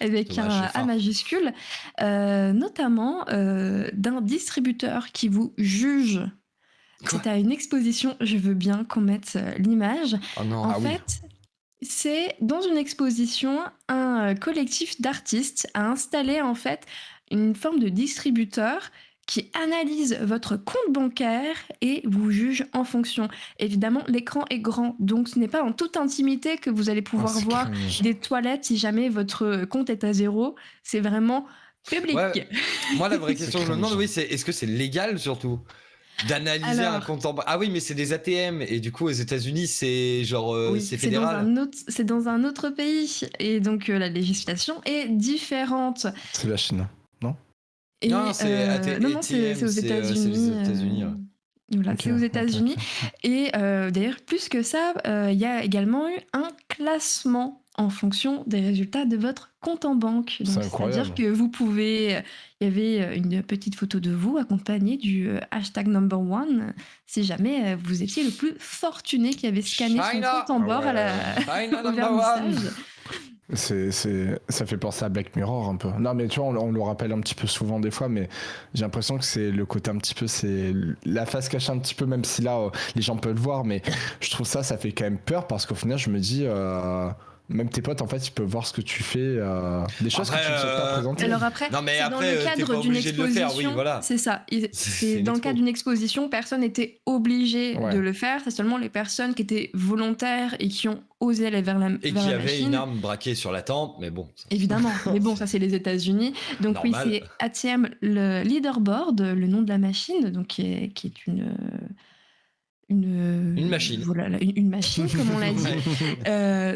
avec un A majuscule. Notamment d'un distributeur qui vous juge. C'est à une exposition, je veux bien qu'on mette l'image. Oh non, en fait, c'est dans une exposition, un collectif d'artistes a installé en fait une forme de distributeur qui analyse votre compte bancaire et vous juge en fonction. Évidemment, l'écran est grand, donc ce n'est pas en toute intimité que vous allez pouvoir voir des toilettes si jamais votre compte est à 0. C'est vraiment public. Ouais. Moi, la vraie question que je me demande, c'est est-ce que c'est légal surtout d'analyser un compte en banque? Ah oui, mais c'est des ATM, et du coup aux États-Unis c'est genre c'est fédéral. C'est dans un autre pays, et donc la législation est différente. C'est la Chine, non? Non, c'est aux États-Unis. Voilà, okay, c'est aux États-Unis. Okay. Et d'ailleurs, plus que ça, il y a également eu un classement en fonction des résultats de votre compte en banque. C'est-à-dire que vous pouvez... Il y avait une petite photo de vous accompagnée du hashtag #1 si jamais vous étiez le plus fortuné qui avait scanné son compte en bord au vernissage. Ça fait penser à Black Mirror un peu. Non mais tu vois, on le rappelle un petit peu souvent des fois, mais j'ai l'impression que c'est le côté un petit peu, c'est la face cachée un petit peu, même si là les gens peuvent le voir, mais je trouve ça fait quand même peur, parce qu'au final je me dis Même tes potes, en fait, ils peuvent voir ce que tu fais, des choses Après, que tu ne souhaites pas présenter. Alors après, Non, mais c'est dans après, le t'es cadre pas d'une obligé de le exposition. faire, oui, voilà. C'est ça. C'est C'est une dans le expo. cadre d'une exposition, personne n'était obligé Ouais. de le faire. C'est seulement les personnes qui étaient volontaires et qui ont osé aller vers la, Et vers qui la avait machine. une arme braquée sur la tempe, mais bon. Évidemment, mais bon, ça c'est les États-Unis. Donc Normal. oui, c'est ATM le leaderboard, le nom de la machine, donc qui est Une machine. Voilà, une machine, comme on l'a dit.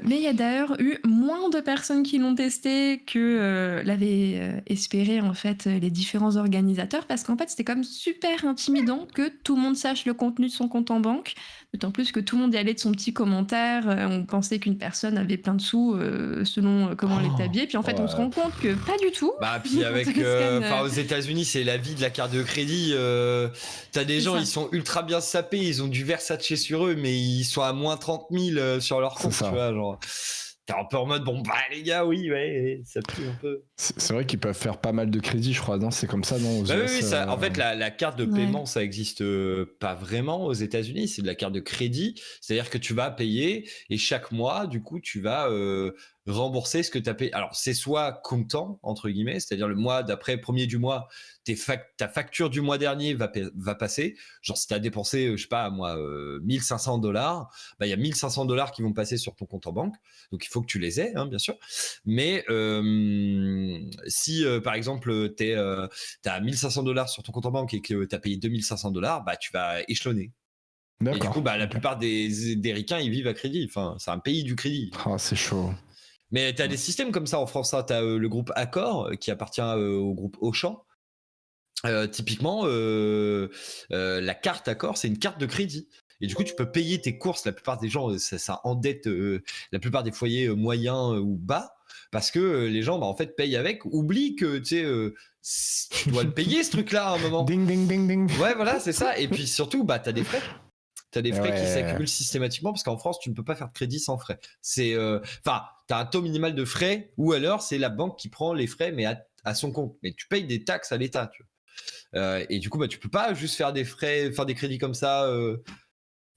Mais il y a d'ailleurs eu moins de personnes qui l'ont testé que l'avaient espéré en fait les différents organisateurs, parce qu'en fait c'était comme super intimidant que tout le monde sache le contenu de son compte en banque, d'autant plus que tout le monde y allait de son petit commentaire. On pensait qu'une personne avait plein de sous selon comment elle était habillée, puis en fait on se rend compte que pas du tout. Bah, puis avec. Quand on scanne, Enfin, aux États-Unis, c'est la vie de la carte de crédit. T'as des C'est gens, ça. ils sont ultra bien sapés, ils ont du Versace sur eux, mais ils sont à moins 30 000 sur leur compte, C'est ça. tu vois. Genre, t'es un peu en mode, bon, bah, les gars, oui, ouais, ça pue un peu. C'est vrai qu'ils peuvent faire pas mal de crédits, je crois. Non, c'est comme ça, non aux Bah oui, US, oui, ça, en fait, la carte de Ouais. paiement, ça existe pas vraiment aux États-Unis. C'est de la carte de crédit. C'est-à-dire que tu vas payer et chaque mois, du coup, tu vas rembourser ce que tu as payé. Alors, c'est soit comptant, entre guillemets, c'est-à-dire le mois d'après, premier du mois, ta facture du mois dernier va passer. Genre, si tu as dépensé, je sais pas, moi, $1 500, bah, il y a $1 500 qui vont passer sur ton compte en banque. Donc, il faut que tu les aies, hein, bien sûr. Mais si, par exemple, tu as $1 500 sur ton compte en banque et que tu as payé $2 500, bah, tu vas échelonner. Et du D'accord. coup, bah, la Ok. plupart des ricains, ils vivent à crédit. Enfin, c'est un pays du crédit. Ah, c'est chaud. Mais tu as des systèmes comme ça en France. Hein. Tu as le groupe Accor qui appartient au groupe Auchan. Typiquement, la carte Accor, c'est une carte de crédit. Et du coup, tu peux payer tes courses. La plupart des gens, ça endette la plupart des foyers moyens ou bas. Parce que les gens, bah, en fait, payent avec. Oublie que tu dois le payer, ce truc-là, à un moment. Ding, ding, ding, ding. Ouais, voilà, c'est ça. Et puis surtout, bah, tu as des frais. Tu as des frais qui Ouais. s'accumulent systématiquement parce qu'en France, tu ne peux pas faire de crédit sans frais. C'est, enfin, tu as un taux minimal de frais ou alors c'est la banque qui prend les frais, mais à son compte. Mais tu payes des taxes à l'État. Tu vois. Et du coup, bah, tu peux pas juste faire des frais, faire des crédits comme ça,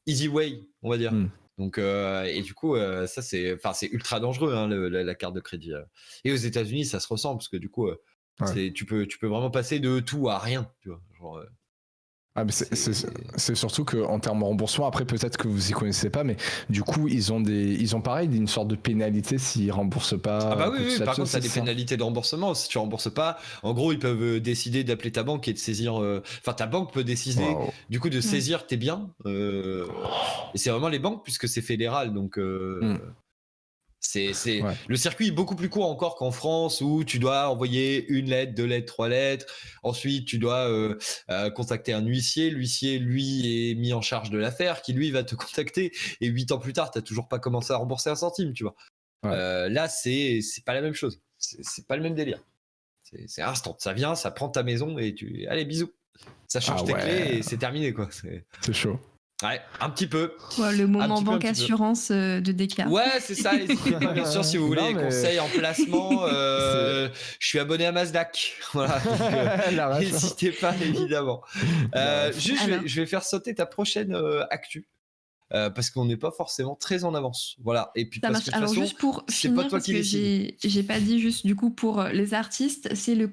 easy way, on va dire. Mm. Donc, et du coup, ça, c'est ultra dangereux, hein, la carte de crédit. Et aux États-Unis, ça se ressent parce que du coup, tu peux vraiment passer de tout à rien. Tu vois, genre, Ah, mais c'est surtout qu'en termes de remboursement, après peut-être que vous y connaissez pas, mais du coup ils ont pareil une sorte de pénalité s'ils remboursent pas. Ah bah oui, tout par ça, contre, t'as des ça. pénalités de remboursement. Si tu rembourses pas, en gros, ils peuvent décider d'appeler ta banque et de saisir. Enfin, ta banque peut décider Wow. du coup de saisir tes biens. Et c'est vraiment les banques puisque c'est fédéral, donc. C'est Ouais. Le circuit est beaucoup plus court encore qu'en France où tu dois envoyer une lettre, 2 lettres, 3 lettres. Ensuite, tu dois contacter un huissier. L'huissier, lui, est mis en charge de l'affaire, qui lui va te contacter. Et 8 ans plus tard, t'as toujours pas commencé à rembourser un centime, tu vois. Ouais. Là, c'est pas la même chose. C'est pas le même délire. C'est instant. Ça vient, ça prend ta maison et allez, bisous. Ça change tes clés et c'est terminé, quoi. C'est chaud. Ouais, un petit peu. Ouais, le moment petit peu, banque un petit peu. assurance de Descartes. Ouais, c'est ça. N'hésitez pas, bien sûr, si vous voulez Non, des mais- conseils en placement. Je suis abonné à Nasdaq. Voilà. Donc, La ref. n'hésitez pas, évidemment. Juste, Alors. je vais faire sauter ta prochaine actu. Parce qu'on n'est pas forcément très en avance. Voilà. Et puis Ça parce marche. que de toute Alors façon, juste pour c'est pas finir, toi parce qui que décides. j'ai pas dit juste du coup pour les artistes, c'est le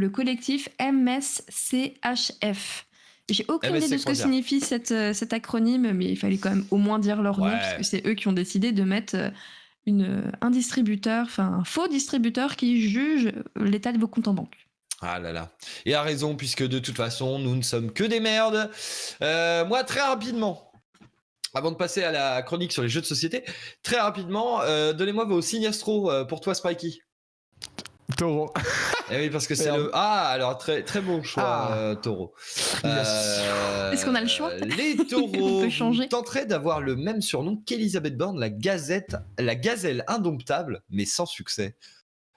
collectif MSCHF. J'ai aucune idée de ce que MSC, signifie cet acronyme, mais il fallait quand même au moins dire leur nom, Ouais. parce que c'est eux qui ont décidé de mettre un distributeur, enfin un faux distributeur qui juge l'état de vos comptes en banque. Ah là là. Et à raison, puisque de toute façon, nous ne sommes que des merdes. Moi, très rapidement, avant de passer à la chronique sur les jeux de société, très rapidement, donnez-moi vos signes astro pour toi, Spikey. Taureau. Eh oui, parce que c'est Merde. le. Ah, alors très, très bon choix, taureau. Est-ce qu'on a le choix? Les On taureaux peut changer. vous tenterez d'avoir le même surnom qu'Elisabeth Borne, la gazelle indomptable, mais sans succès.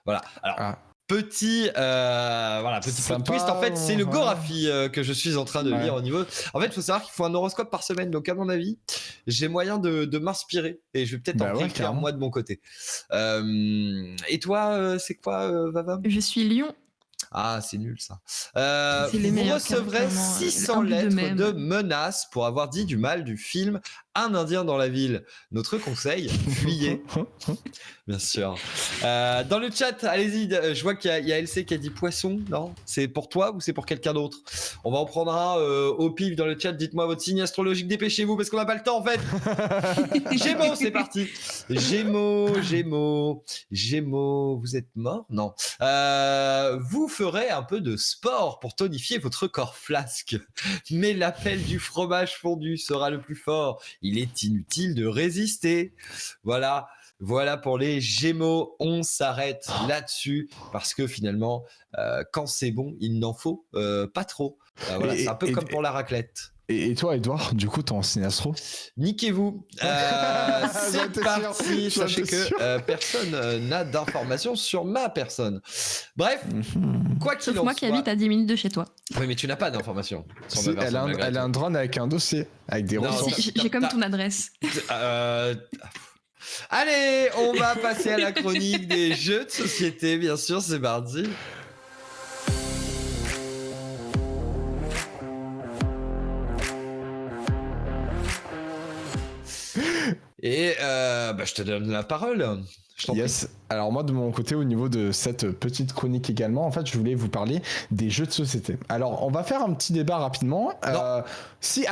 Voilà. Alors, Ah. petit plot Sympa, twist. En fait, c'est le ouais. Gorafi que je suis en train de Ouais. lire au niveau. En fait, il faut savoir qu'il faut un horoscope par semaine. Donc, à mon avis, j'ai moyen de m'inspirer et je vais peut-être Bah en ouais, réécrire carrément. moi de mon côté. Et toi, c'est quoi, Vavam? Je suis Lion. Ah, c'est nul ça. C'est les Vous meilleurs, recevrez carrément, 600 un but de lettres même. de menaces pour avoir dit du mal du film un Indien dans la ville, notre conseil, fuyez. Bien sûr. Dans le chat, allez-y, je vois qu'il y a LC qui a dit poisson, non? C'est pour toi ou c'est pour quelqu'un d'autre? On va en prendre un au pif dans le chat, dites-moi votre signe astrologique, dépêchez-vous parce qu'on n'a pas le temps en fait. Gémeaux, c'est parti. Gémeaux, vous êtes mort? Non. Vous ferez un peu de sport pour tonifier votre corps flasque. Mais l'appel du fromage fondu sera le plus fort. Il est inutile de résister. Voilà pour les Gémeaux. On s'arrête là-dessus parce que finalement, quand c'est bon, il n'en faut pas trop. Voilà, c'est un peu comme pour la raclette. Et toi, Edouard, du coup, t'es en signe astro? Niquez-vous. C'est parti. Sachez que personne n'a d'informations sur ma personne. Bref, quoi qu'il en soit. Sauf moi qui habite à 10 minutes de chez toi. Oui, mais tu n'as pas d'informations. Elle a un drone avec un dossier, avec des ressources. J'ai comme ton adresse. Allez, on va passer à la chronique des jeux de société, bien sûr, c'est mardi. Et je te donne la parole. Yes. Alors moi de mon côté, au niveau de cette petite chronique également, en fait, je voulais vous parler des jeux de société. Alors on va faire un petit débat rapidement. Si,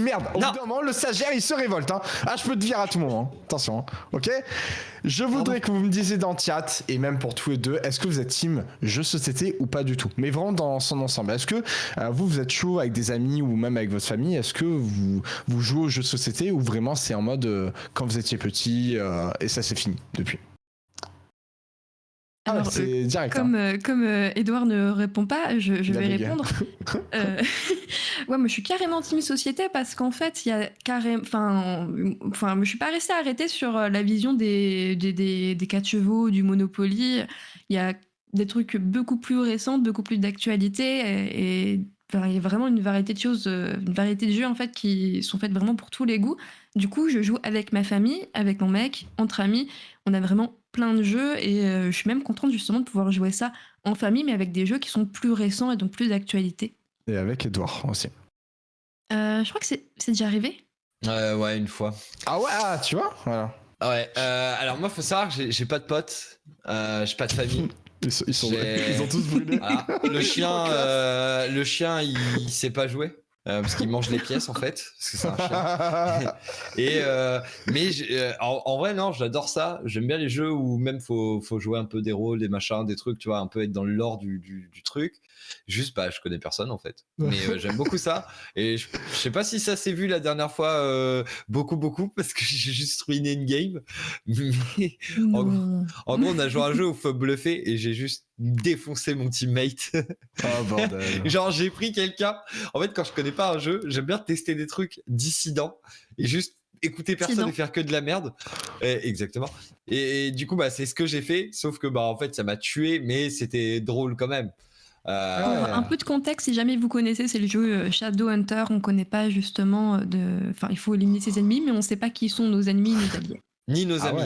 merde. Au bout d'un moment, le stagiaire il se révolte. Hein. Ah, je peux te virer à tout moment. Hein. Attention. Hein. Ok. Je voudrais que vous me disiez dans le chat et même pour tous les deux, est-ce que vous êtes team jeux de société ou pas du tout? Mais vraiment dans son ensemble. Est-ce que vous êtes chaud avec des amis ou même avec votre famille? Est-ce que vous jouez aux jeux de société ou vraiment c'est en mode quand vous étiez petit et ça c'est fini depuis? Alors, c'est direct. Comme Edouard ne répond pas, je vais répondre. Ouais, moi je suis carrément team société parce qu'en fait, il y a carrément. Enfin, je suis pas restée arrêtée sur la vision des 4 chevaux, du Monopoly. Il y a des trucs beaucoup plus récents, beaucoup plus d'actualité et il y a vraiment une variété de choses, une variété de jeux en fait qui sont faits vraiment pour tous les goûts. Du coup, je joue avec ma famille, avec mon mec, entre amis. On a vraiment plein de jeux et je suis même contente justement de pouvoir jouer ça en famille, mais avec des jeux qui sont plus récents et donc plus d'actualité. Et avec Edouard aussi. Je crois que c'est déjà arrivé. Ouais, une fois. Ah ouais, tu vois, voilà. Ouais. Alors moi, faut savoir que j'ai pas de potes, j'ai pas de famille. Ils ont tous brûlé. Voilà. Le chien, il sait pas jouer. Parce qu'il mange les pièces en fait, parce que c'est un chien. Mais en vrai non, j'adore ça. J'aime bien les jeux où même faut jouer un peu des rôles, des machins, des trucs, tu vois, un peu être dans le lore du truc. Juste je connais personne en fait, mais j'aime beaucoup ça. Et je sais pas si ça s'est vu la dernière fois beaucoup parce que j'ai juste ruiné une game. Mais en gros on a joué à un jeu où faut bluffer et j'ai juste défoncé mon teammate. Oh bordel. Genre j'ai pris quelqu'un. En fait quand je connais pas un jeu, j'aime bien tester des trucs dissidents et juste écouter personne et faire que de la merde. Exactement. Et du coup c'est ce que j'ai fait, sauf que en fait ça m'a tué, mais c'était drôle quand même. Un peu de contexte, si jamais vous connaissez, c'est le jeu Shadowhunter. On connaît pas justement il faut éliminer ses ennemis, mais on sait pas qui sont nos ennemis, nos alliés. Ni nos amis.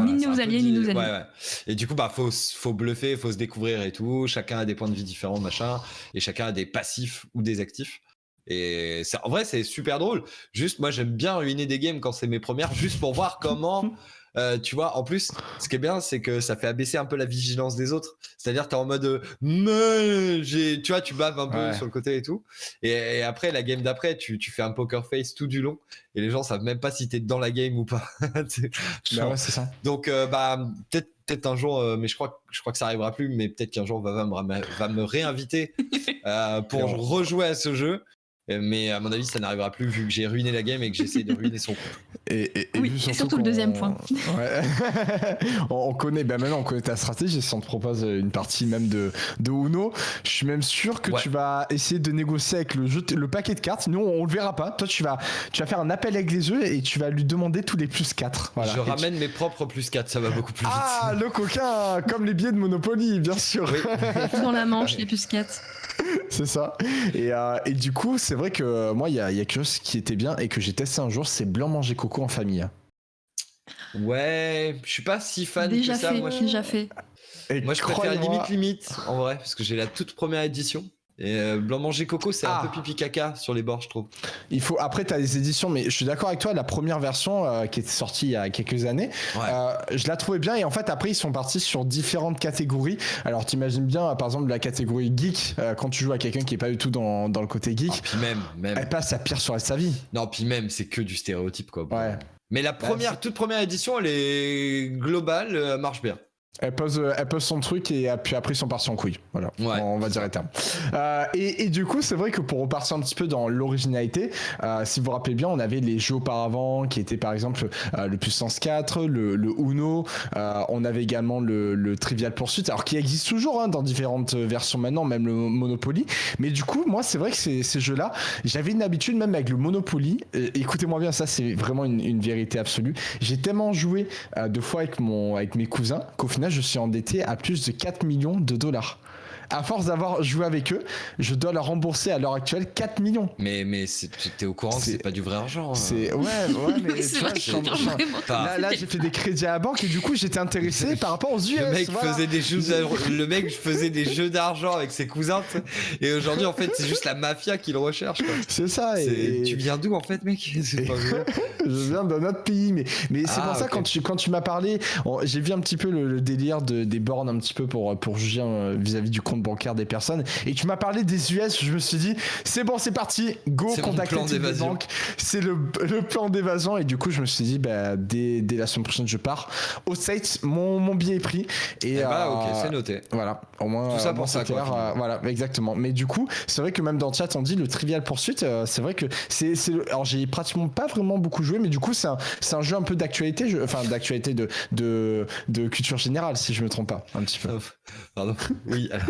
Ni nos alliés, ni nos ennemis. Ouais. Et du coup, faut bluffer, faut se découvrir et tout. Chacun a des points de vie différents, machin. Et chacun a des passifs ou des actifs. Et en vrai, c'est super drôle. Juste, moi, j'aime bien ruiner des games quand c'est mes premières, juste pour voir comment... tu vois, en plus, ce qui est bien, c'est que ça fait abaisser un peu la vigilance des autres. C'est-à-dire, t'es en mode, tu vois, tu baves un peu sur le côté et tout. Et après, la game d'après, tu fais un poker face tout du long. Et les gens savent même pas si t'es dans la game ou pas. Ouais, c'est ça. Donc, peut-être un jour, mais je crois que ça arrivera plus, mais peut-être qu'un jour, Vava va me réinviter pour rejouer à ce jeu. Mais à mon avis, ça n'arrivera plus vu que j'ai ruiné la game et que j'essaie de ruiner son couple. Et surtout le deuxième point. Ouais. on connaît, maintenant on connaît ta stratégie. Si on te propose une partie même de Uno, je suis même sûr que tu vas essayer de négocier avec le paquet de cartes. Nous, on le verra pas. Toi, tu vas faire un appel avec les jeux et tu vas lui demander tous les plus 4. Voilà. Je ramène mes propres plus 4, ça va beaucoup plus vite. Ah, le coquin, comme les billets de Monopoly, bien sûr. Oui. Dans la manche, les plus 4. C'est ça. Et du coup, c'est vrai que moi, il y a quelque chose qui était bien et que j'ai testé un jour, c'est blanc manger coco en famille. Ouais, je suis pas si fan déjà que ça. Déjà fait. Moi, je préfère limite, en vrai, parce que j'ai la toute première édition. Et Blanc Manger Coco, c'est un peu pipi caca sur les bords, je trouve. Après, t'as les éditions, mais je suis d'accord avec toi, la première version qui était sortie il y a quelques années, je la trouvais bien, et en fait, après, ils sont partis sur différentes catégories. Alors, t'imagines bien, par exemple, la catégorie geek, quand tu joues à quelqu'un qui est pas du tout dans le côté geek, puis même. Elle passe à pire sur sa vie. Non, puis même, c'est que du stéréotype, quoi. Ouais. Mais la toute première édition, elle est globale, elle marche bien. Elle pose son truc et puis après ils sont partis en couille. Voilà, on va dire les termes. Et du coup, c'est vrai que pour repartir un petit peu dans l'originalité, si vous vous rappelez bien, on avait les jeux auparavant qui étaient par exemple le Puissance 4, le Uno, on avait également le Trivial Pursuit, alors qui existe toujours dans différentes versions maintenant, même le Monopoly. Mais du coup, moi, c'est vrai que ces jeux-là, j'avais une habitude même avec le Monopoly. Écoutez-moi bien, ça c'est vraiment une vérité absolue. J'ai tellement joué 2 fois avec mes cousins qu'au final, je suis endetté à plus de 4 millions de dollars. À force d'avoir joué avec eux, je dois leur rembourser à l'heure actuelle 4 millions. Mais t'es au courant que c'est pas du vrai argent. Ouais, mais tu vois, là j'ai fait des crédits à la banque et du coup j'étais intéressé par rapport aux US. Le mec faisait des jeux d'argent avec ses cousins, et aujourd'hui en fait c'est juste la mafia qui le recherche, quoi. C'est ça. Tu viens d'où en fait, mec? C'est pas vrai. Je viens d'un autre pays, mais c'est pour ça quand tu m'as parlé, j'ai vu un petit peu le délire des bornes un petit peu pour juger vis-à-vis du compte bancaire des personnes, et tu m'as parlé des US, je me suis dit c'est bon, c'est parti, go, contacter les banques, c'est le plan d'évasion, et du coup je me suis dit dès la semaine prochaine je pars au States, mon billet est pris, et ok, c'est noté. Voilà, au moins tout ça pour ça, clair, voilà, exactement. Mais du coup c'est vrai que même dans le chat on dit le Trivial Pursuit, c'est vrai que alors j'ai pratiquement pas vraiment beaucoup joué, mais du coup c'est un jeu un peu d'actualité, d'actualité de culture générale, si je me trompe pas, un petit peu. Pardon. Oui, alors.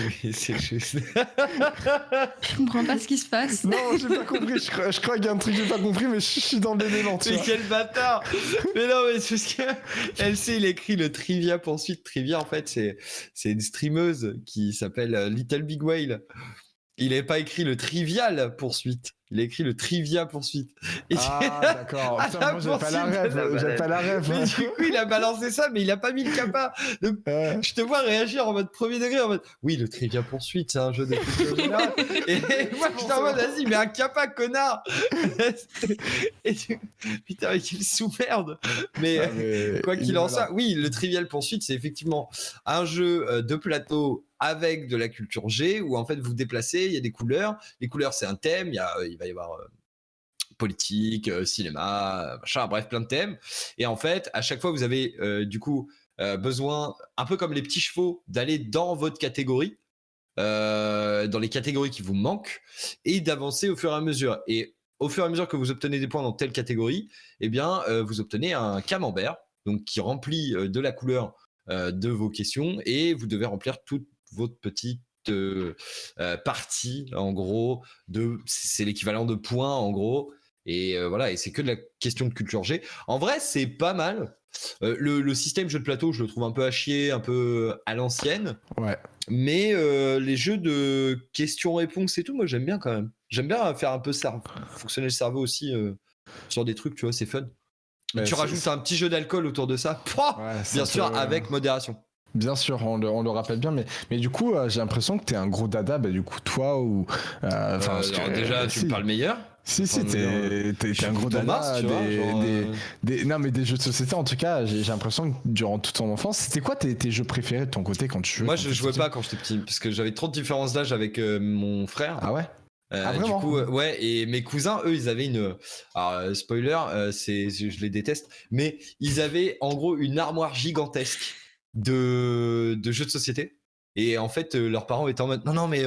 Oui, c'est juste. Je comprends pas ce qui se passe. Non, j'ai pas compris. Je crois qu'il y a un truc que j'ai pas compris, mais je suis dans le l'élément. Mais quel bâtard! Mais non, mais c'est parce que LC, il écrit le Trivia Poursuite. Trivia, en fait, c'est une streameuse qui s'appelle Little Big Whale. Il n'avait pas écrit le Trivial Poursuite. Il a écrit le Trivia Poursuite. D'accord. Putain, moi, j'avais pas la rêve. Mais du coup, il a balancé ça, mais il a pas mis le kappa. Donc, je te vois réagir en mode premier degré, en mode oui, le Trivia Poursuite, c'est un jeu de culture générale. Et moi, je suis en mode, vas-y, mais un kappa, connard. Et putain, mais quelle sous-merde. Mais quoi qu'il en soit, oui, le Trivial Poursuite, c'est effectivement un jeu de plateau avec de la culture G, où en fait vous déplacez, il y a des couleurs. Les couleurs, c'est un thème, il va y avoir politique, cinéma, machin, bref, plein de thèmes. Et en fait, à chaque fois, vous avez besoin, un peu comme les petits chevaux, d'aller dans votre catégorie, dans les catégories qui vous manquent, et d'avancer au fur et à mesure. Et au fur et à mesure que vous obtenez des points dans telle catégorie, eh bien, vous obtenez un camembert, donc qui remplit de la couleur de vos questions, et vous devez remplir toute votre petite partie, en gros, c'est l'équivalent de points, en gros, et voilà, et c'est que de la question de culture G. En vrai, c'est pas mal. Le système jeu de plateau, je le trouve un peu à chier, un peu à l'ancienne. Ouais. Mais les jeux de questions-réponses et tout, moi j'aime bien quand même. J'aime bien faire un peu fonctionner le cerveau aussi sur des trucs, tu vois, c'est fun. Tu rajoutes un petit jeu d'alcool autour de ça, bien sûr, avec modération. Bien sûr, on le rappelle bien, mais du coup, j'ai l'impression que t'es un gros dada, du coup, toi ou. Déjà, tu me parles meilleur. Si, t'es un gros dada. Non, mais des jeux de société, en tout cas, j'ai l'impression que durant toute ton enfance, c'était quoi tes jeux préférés de ton côté quand tu jouais? Moi, je jouais pas quand j'étais petit, parce que j'avais trop de différences d'âge avec mon frère. Ah ouais? Du coup, et mes cousins, eux, ils avaient une. Alors, spoiler, je les déteste, mais ils avaient en gros une armoire gigantesque de jeux de société, et en fait leurs parents étaient en mode non mais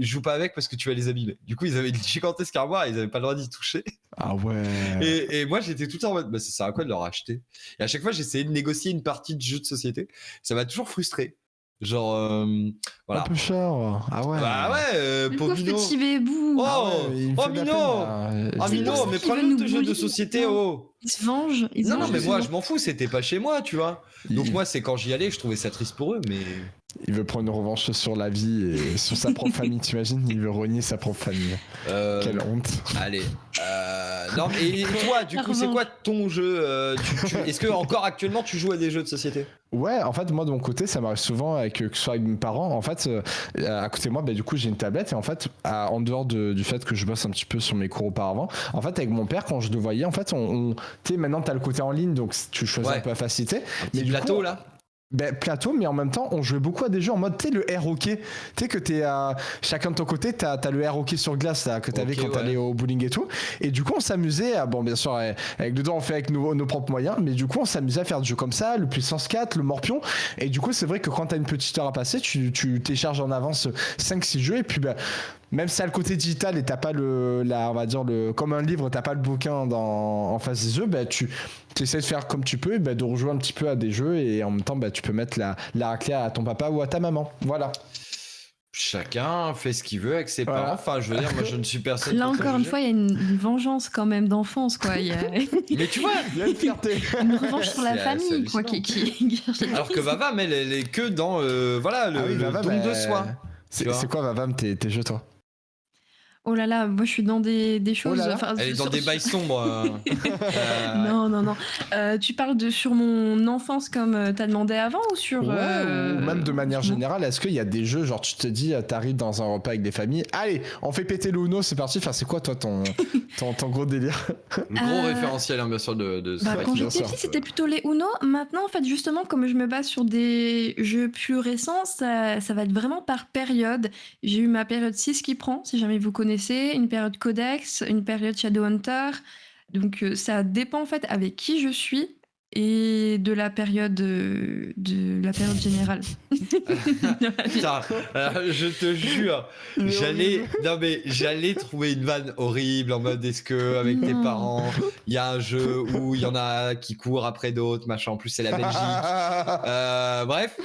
joue pas avec parce que tu vas les abîmer. Du coup ils avaient une gigantesque armoire, ils avaient pas le droit d'y toucher. Ah ouais. Et moi j'étais tout le temps en mode ça sert à quoi de leur acheter, et à chaque fois j'essayais de négocier une partie de jeu de société, ça m'a toujours frustré, genre voilà. Un peu cher. Ah ouais. Bah ouais, pauvre petit bébou. Mino, mais prends le jeu de société. Ils se vengent. Non, mais moi je m'en fous, c'était pas chez moi, tu vois. Donc moi c'est quand j'y allais, je trouvais ça triste pour eux, mais. Il veut prendre une revanche sur la vie et sur sa propre famille, t'imagines? Il veut renier sa propre famille. Quelle honte. Allez. Non, et toi, du coup, c'est quoi ton jeu? Est-ce que encore actuellement tu joues à des jeux de société? Ouais, en fait, moi de mon côté, ça m'arrive souvent avec que ce soit avec mes parents. En fait, à côté de moi, du coup, j'ai une tablette et en fait, en dehors du fait que je bosse un petit peu sur mes cours auparavant, en fait, avec mon père, quand je le voyais, en fait, tu sais, maintenant, t'as le côté en ligne, donc tu choisis un peu la facilité. Un petit plateau là. Plateau, mais en même temps, on jouait beaucoup à des jeux en mode, tu sais, le air hockey. Tu sais, que t'es chacun de ton côté, t'as le air hockey sur glace là, que t'avais quand t'allais au bowling et tout. Et du coup, on s'amusait, bon, bien sûr, avec dedans, on fait avec nos propres moyens, mais du coup, on s'amusait à faire des jeux comme ça, le puissance 4, le morpion. Et du coup, c'est vrai que quand t'as une petite heure à passer, tu télécharges en avance 5-6 jeux, et puis, même si t'as le côté digital et t'as pas on va dire, comme un livre, t'as pas le bouquin en face des jeux, tu essaies de faire comme tu peux, et de rejouer un petit peu à des jeux, et en même temps, tu peux mettre la raclée à ton papa ou à ta maman. Voilà. Chacun fait ce qu'il veut avec ses parents. Enfin, je veux dire, moi, je ne suis personne. Là, encore une fois, il y a une vengeance quand même d'enfance, quoi. Mais tu vois, il y a une fierté. Une revanche sur la famille, quoi. Alors que Vavam, elle est que dans le don de soi. C'est quoi, Vavam, tes jeux, toi? Oh là là, moi je suis dans des choses. Elle est dans des bails sombres. Non. Tu parles sur mon enfance comme t'as demandé avant ou sur. Ou même de manière générale, est-ce qu'il y a des jeux, genre tu te dis, t'arrives dans un repas avec des familles, allez, on fait péter le Uno, c'est parti. Enfin, c'est quoi toi ton gros délire? Le gros référentiel, hein, bien sûr, de quand j'étais petite, c'était plutôt les Uno. Maintenant, en fait, justement, comme je me base sur des jeux plus récents, ça va être vraiment par période. J'ai eu ma période 6 qui prend, si jamais vous connaissez, une période Codex, une période Shadowhunter. Donc ça dépend en fait avec qui je suis et de la période générale. Putain, je te jure, j'allais trouver une vanne horrible en mode est-ce que avec tes parents, il y a un jeu où il y en a qui courent après d'autres, machin. En plus c'est la Belgique. Bref,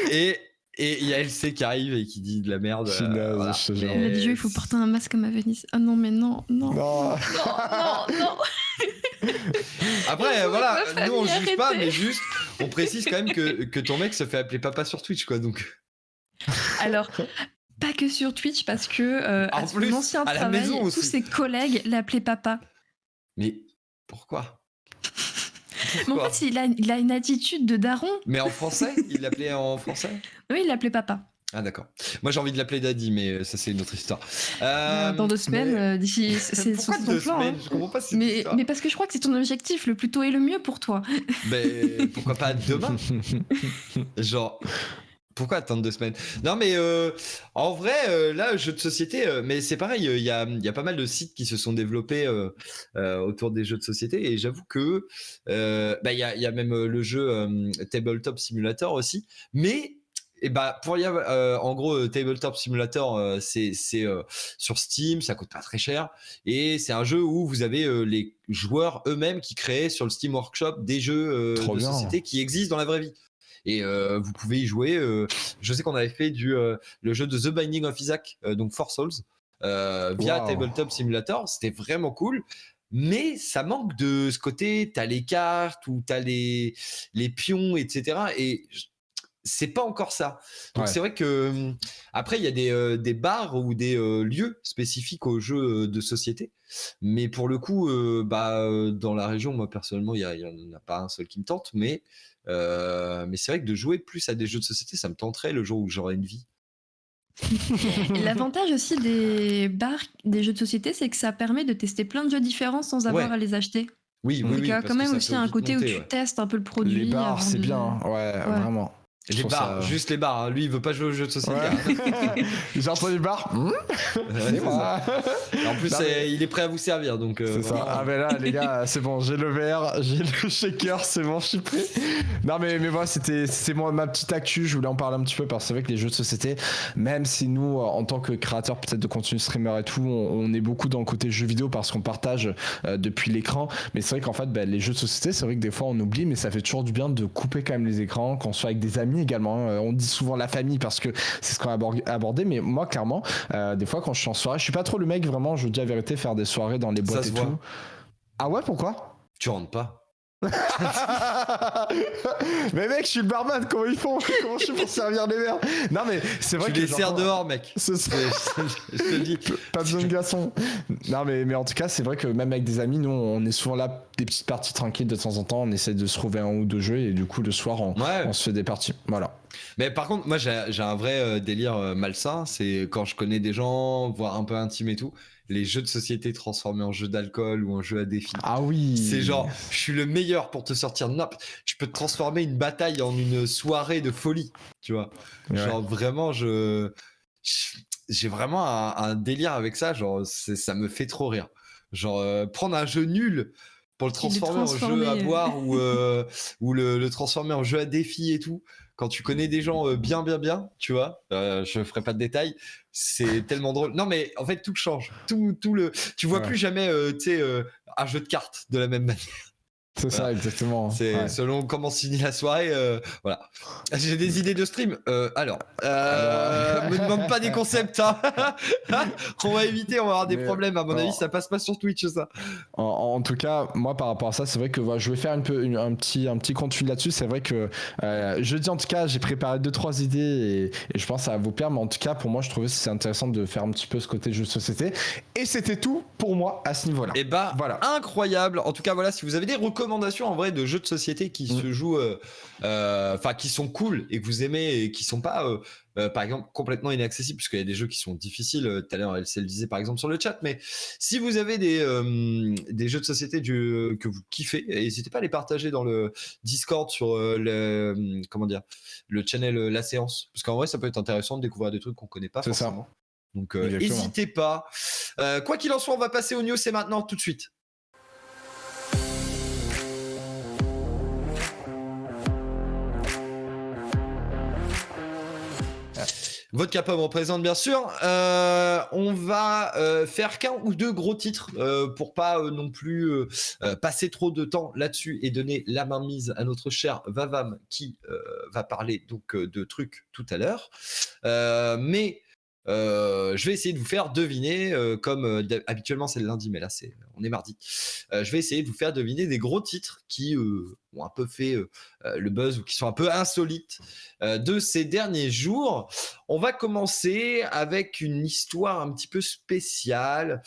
et il y a LC qui arrive et qui dit de la merde. Voilà. Il y a des jeux, il faut porter un masque comme à Venise. Ah non, mais non. Après, voilà, nous on juge pas, mais juste, on précise quand même que ton mec se fait appeler papa sur Twitch, quoi, donc. Alors, pas que sur Twitch, parce que à son ancien travail, tous ses collègues l'appelaient papa. Mais pourquoi? Mais en fait, il a une attitude de daron. Mais en français? Il l'appelait en français? Oui, il l'appelait papa. Ah d'accord. Moi j'ai envie de l'appeler Daddy, mais ça c'est une autre histoire. Dans 2 semaines, d'ici, c'est son plan. Hein. Je comprends pas cette histoire. Mais parce que je crois que c'est ton objectif, le plus tôt et le mieux pour toi. Mais pourquoi pas demain? Genre... Pourquoi attendre 2 semaines? Non mais en vrai là jeux de société mais c'est pareil il y a pas mal de sites qui se sont développés autour des jeux de société et j'avoue que il y a même le jeu Tabletop Simulator aussi mais en gros Tabletop Simulator c'est sur Steam, ça coûte pas très cher et c'est un jeu où vous avez les joueurs eux-mêmes qui créent sur le Steam Workshop des jeux de société qui existent dans la vraie vie. Et vous pouvez y jouer. Je sais qu'on avait fait le jeu de The Binding of Isaac, donc 4 Souls, via Tabletop Simulator. C'était vraiment cool. Mais ça manque de ce côté, t'as les cartes ou t'as les pions, etc. Et c'est pas encore ça. Donc c'est vrai que après il y a des bars ou des lieux spécifiques aux jeux de société. Mais pour le coup, dans la région, moi personnellement, il y en a pas un seul qui me tente. Mais c'est vrai que de jouer plus à des jeux de société, ça me tenterait le jour où j'aurai une vie. Et l'avantage aussi des bars, des jeux de société, c'est que ça permet de tester plein de jeux différents sans avoir à les acheter. Oui. Il y a quand même aussi un côté où tu testes un peu le produit. Les bars, c'est bien, vraiment. Les bars, juste les bars. Hein. Lui, il veut pas jouer aux jeux de société. Ouais. J'ai entendu les bars. C'est moi. En plus, il est prêt à vous servir. Donc, c'est ça. Ah, mais là, les gars, c'est bon. J'ai le verre, j'ai le shaker, c'est bon, je suis prêt. Non, mais voilà, c'était ma petite actu. Je voulais en parler un petit peu parce que c'est vrai que les jeux de société, même si nous, en tant que créateurs, peut-être de contenu streamer et tout, on est beaucoup dans le côté jeux vidéo parce qu'on partage depuis l'écran. Mais c'est vrai qu'en fait, les jeux de société, c'est vrai que des fois, on oublie, mais ça fait toujours du bien de couper quand même les écrans quand on soit avec des amis également. On dit souvent la famille parce que c'est ce qu'on a abordé, mais moi clairement des fois quand je suis en soirée, je suis pas trop le mec vraiment, je vous dis la vérité, faire des soirées dans les boîtes et tout. Ah ouais, pourquoi? Tu rentres pas. Mais mec, je suis le barman, comment ils font? Comment je suis pour servir les verres? Non mais c'est vrai Tu que les sers dehors, mec. je Je te le dis. pas besoin de glaçons. Non mais en tout cas, c'est vrai que même avec des amis, nous on est souvent là, des petites parties tranquilles de temps en temps, on essaie de se trouver un ou deux jeux et du coup le soir on se fait des parties. Voilà. Mais par contre, moi j'ai un vrai délire malsain, c'est quand je connais des gens, voire un peu intimes et tout, les jeux de société transformés en jeux d'alcool ou en jeux à défi. Ah oui. C'est genre, je suis le meilleur pour te sortir de nappe. Je peux te transformer une bataille en une soirée de folie, tu vois. Ouais. Genre vraiment, j'ai vraiment un délire avec ça. Genre, ça me fait trop rire. Genre, prendre un jeu nul pour le transformer en jeu à boire ou le transformer en jeu à défi et tout. Quand tu connais des gens bien, tu vois, je ferai pas de détails, c'est tellement drôle. Non, mais en fait, tout change. Tu vois plus jamais, un jeu de cartes de la même manière. C'est ça, exactement. C'est selon comment se finit la soirée. Voilà. J'ai des idées de stream. Me demande pas des concepts. Hein. On va éviter, on va avoir des problèmes. À mon avis, ça passe pas sur Twitch, ça. En tout cas, moi, par rapport à ça, c'est vrai que je vais faire un petit contenu là-dessus. C'est vrai que jeudi, en tout cas, j'ai préparé 2-3 idées et je pense que ça va vous plaire. Mais en tout cas, pour moi, je trouvais que c'est intéressant de faire un petit peu ce côté jeu de société. Et c'était tout pour moi à ce niveau-là. Et bah, voilà. Incroyable. En tout cas, voilà, si vous avez des recommandations en vrai de jeux de société qui se jouent, qui sont cool et que vous aimez et qui sont pas, par exemple, complètement inaccessibles, puisqu'il y a des jeux qui sont difficiles. Tout à l'heure, elle le disait par exemple sur le chat, mais si vous avez des jeux de société que vous kiffez, n'hésitez pas à les partager dans le Discord sur le channel La Séance, parce qu'en vrai, ça peut être intéressant de découvrir des trucs qu'on connaît pas forcément. Donc, n'hésitez pas. Quoi qu'il en soit, on va passer aux news, c'est maintenant, tout de suite. Vodka Pomme représente bien sûr. On va faire qu'un ou deux gros titres pour pas non plus passer trop de temps là-dessus et donner la main mise à notre cher Vavam qui va parler donc de trucs tout à l'heure. Mais je vais essayer de vous faire deviner, comme habituellement c'est le lundi, mais là on est mardi. Je vais essayer de vous faire deviner des gros titres qui ont un peu fait le buzz ou qui sont un peu insolites de ces derniers jours. On va commencer avec une histoire un petit peu spéciale.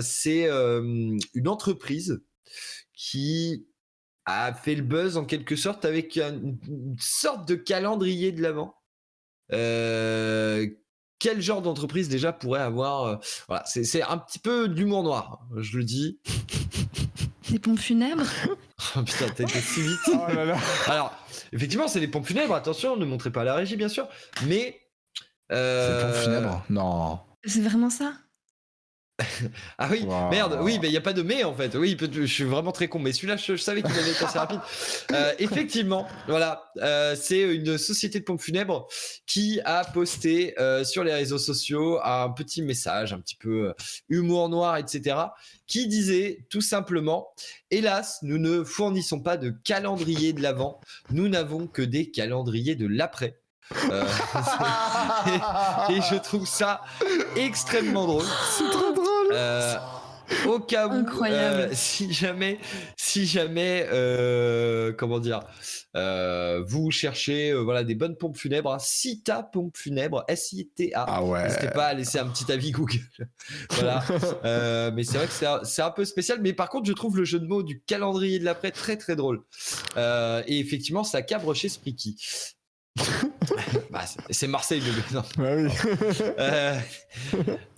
C'est une entreprise qui a fait le buzz en quelque sorte avec une sorte de calendrier de l'Avent. Quel genre d'entreprise déjà pourrait avoir voilà, c'est un petit peu de l'humour noir, je le dis. Des pompes funèbres. Oh putain, t'as été si vite. Oh là là. Alors, effectivement, c'est des pompes funèbres, attention, ne montrez pas à la régie, bien sûr, mais... C'est pompes funèbres? Non. C'est vraiment ça? Ah oui, wow. Merde, oui, mais il n'y a pas de mais en fait. Oui, je suis vraiment très con, mais celui-là, je savais qu'il allait être assez rapide. Effectivement, voilà, c'est une société de pompes funèbres qui a posté sur les réseaux sociaux un petit message, un petit peu humour noir, etc., qui disait tout simplement: hélas, nous ne fournissons pas de calendrier de l'avant, nous n'avons que des calendriers de l'après. Et je trouve ça extrêmement drôle. C'est trop drôle. Au cas où, incroyable. si jamais, comment dire, vous cherchez voilà des bonnes pompes funèbres, hein, Sita pompes funèbres, SITA. Ah ouais. N'hésitez pas à laisser un petit avis Google. Voilà. Mais c'est vrai que c'est un peu spécial. Mais par contre, je trouve le jeu de mots du calendrier de l'après très très drôle. Et effectivement, ça cabre chez Spreaky. Bah, c'est Marseille le gars. Bah oui.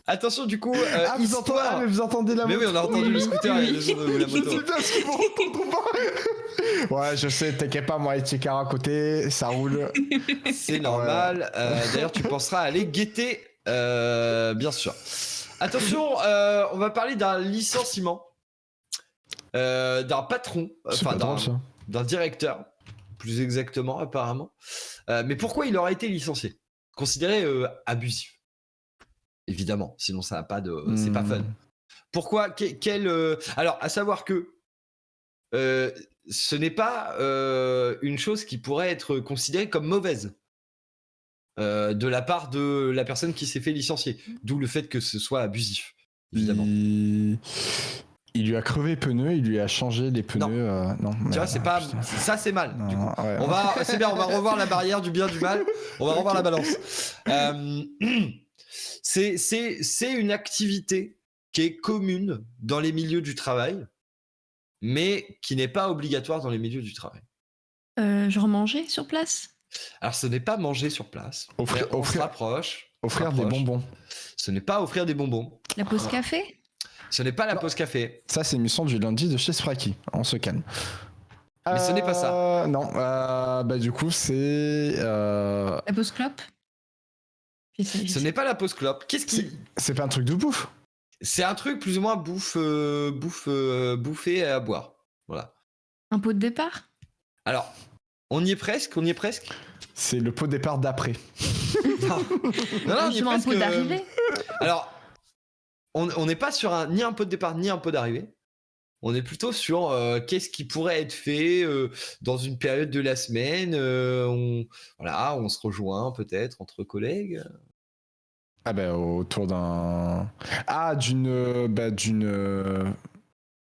Attention du coup, mais vous entendez la moto. Mais oui, on a entendu le scooter et la moto. Je sais bien ce qu'ils vont entendre ou pas. Ouais, je sais, t'inquiète pas, moi et Tchekar à côté, ça roule. C'est normal. D'ailleurs, tu penseras à aller guetter, bien sûr. Attention, on va parler d'un licenciement, d'un patron, enfin d'un directeur, plus exactement apparemment. Mais pourquoi il aurait été licencié? Considéré abusif. Évidemment, sinon ça n'a pas de, c'est pas fun. Pourquoi? Alors, à savoir que ce n'est pas une chose qui pourrait être considérée comme mauvaise de la part de la personne qui s'est fait licencier. D'où le fait que ce soit abusif, évidemment. Il lui a crevé les pneus, il lui a changé les pneus. Non, Tu vois, c'est pas putain. ça, c'est mal. Du coup, Ouais. c'est bien, on va revoir la barrière du bien du mal. On va revoir la balance. C'est une activité qui est commune dans les milieux du travail, mais qui n'est pas obligatoire dans les milieux du travail. Genre manger sur place? Alors, ce n'est pas manger sur place. Offrir- On se offrir- rapproche. Offrir des bonbons. Ce n'est pas offrir des bonbons. La pause café? Ce n'est pas la pause café. Ça, c'est l'émission du lundi de chez Spraki. On se calme. Mais ce n'est pas ça. Non, bah du coup, c'est. La pause clope? Ce n'est pas la pause clope. Qu'est-ce qui... C'est pas un truc de bouffe. C'est un truc plus ou moins bouffer et à boire. Voilà. Un pot de départ? Alors, on y est presque. C'est le pot de départ d'après. Non, on y est Justement, un presque. pot d'arrivée? Alors, on n'est pas sur ni un pot de départ ni un pot d'arrivée. On est plutôt sur qu'est-ce qui pourrait être fait dans une période de la semaine. On se rejoint peut-être entre collègues. Ah bah autour d'un... Ah,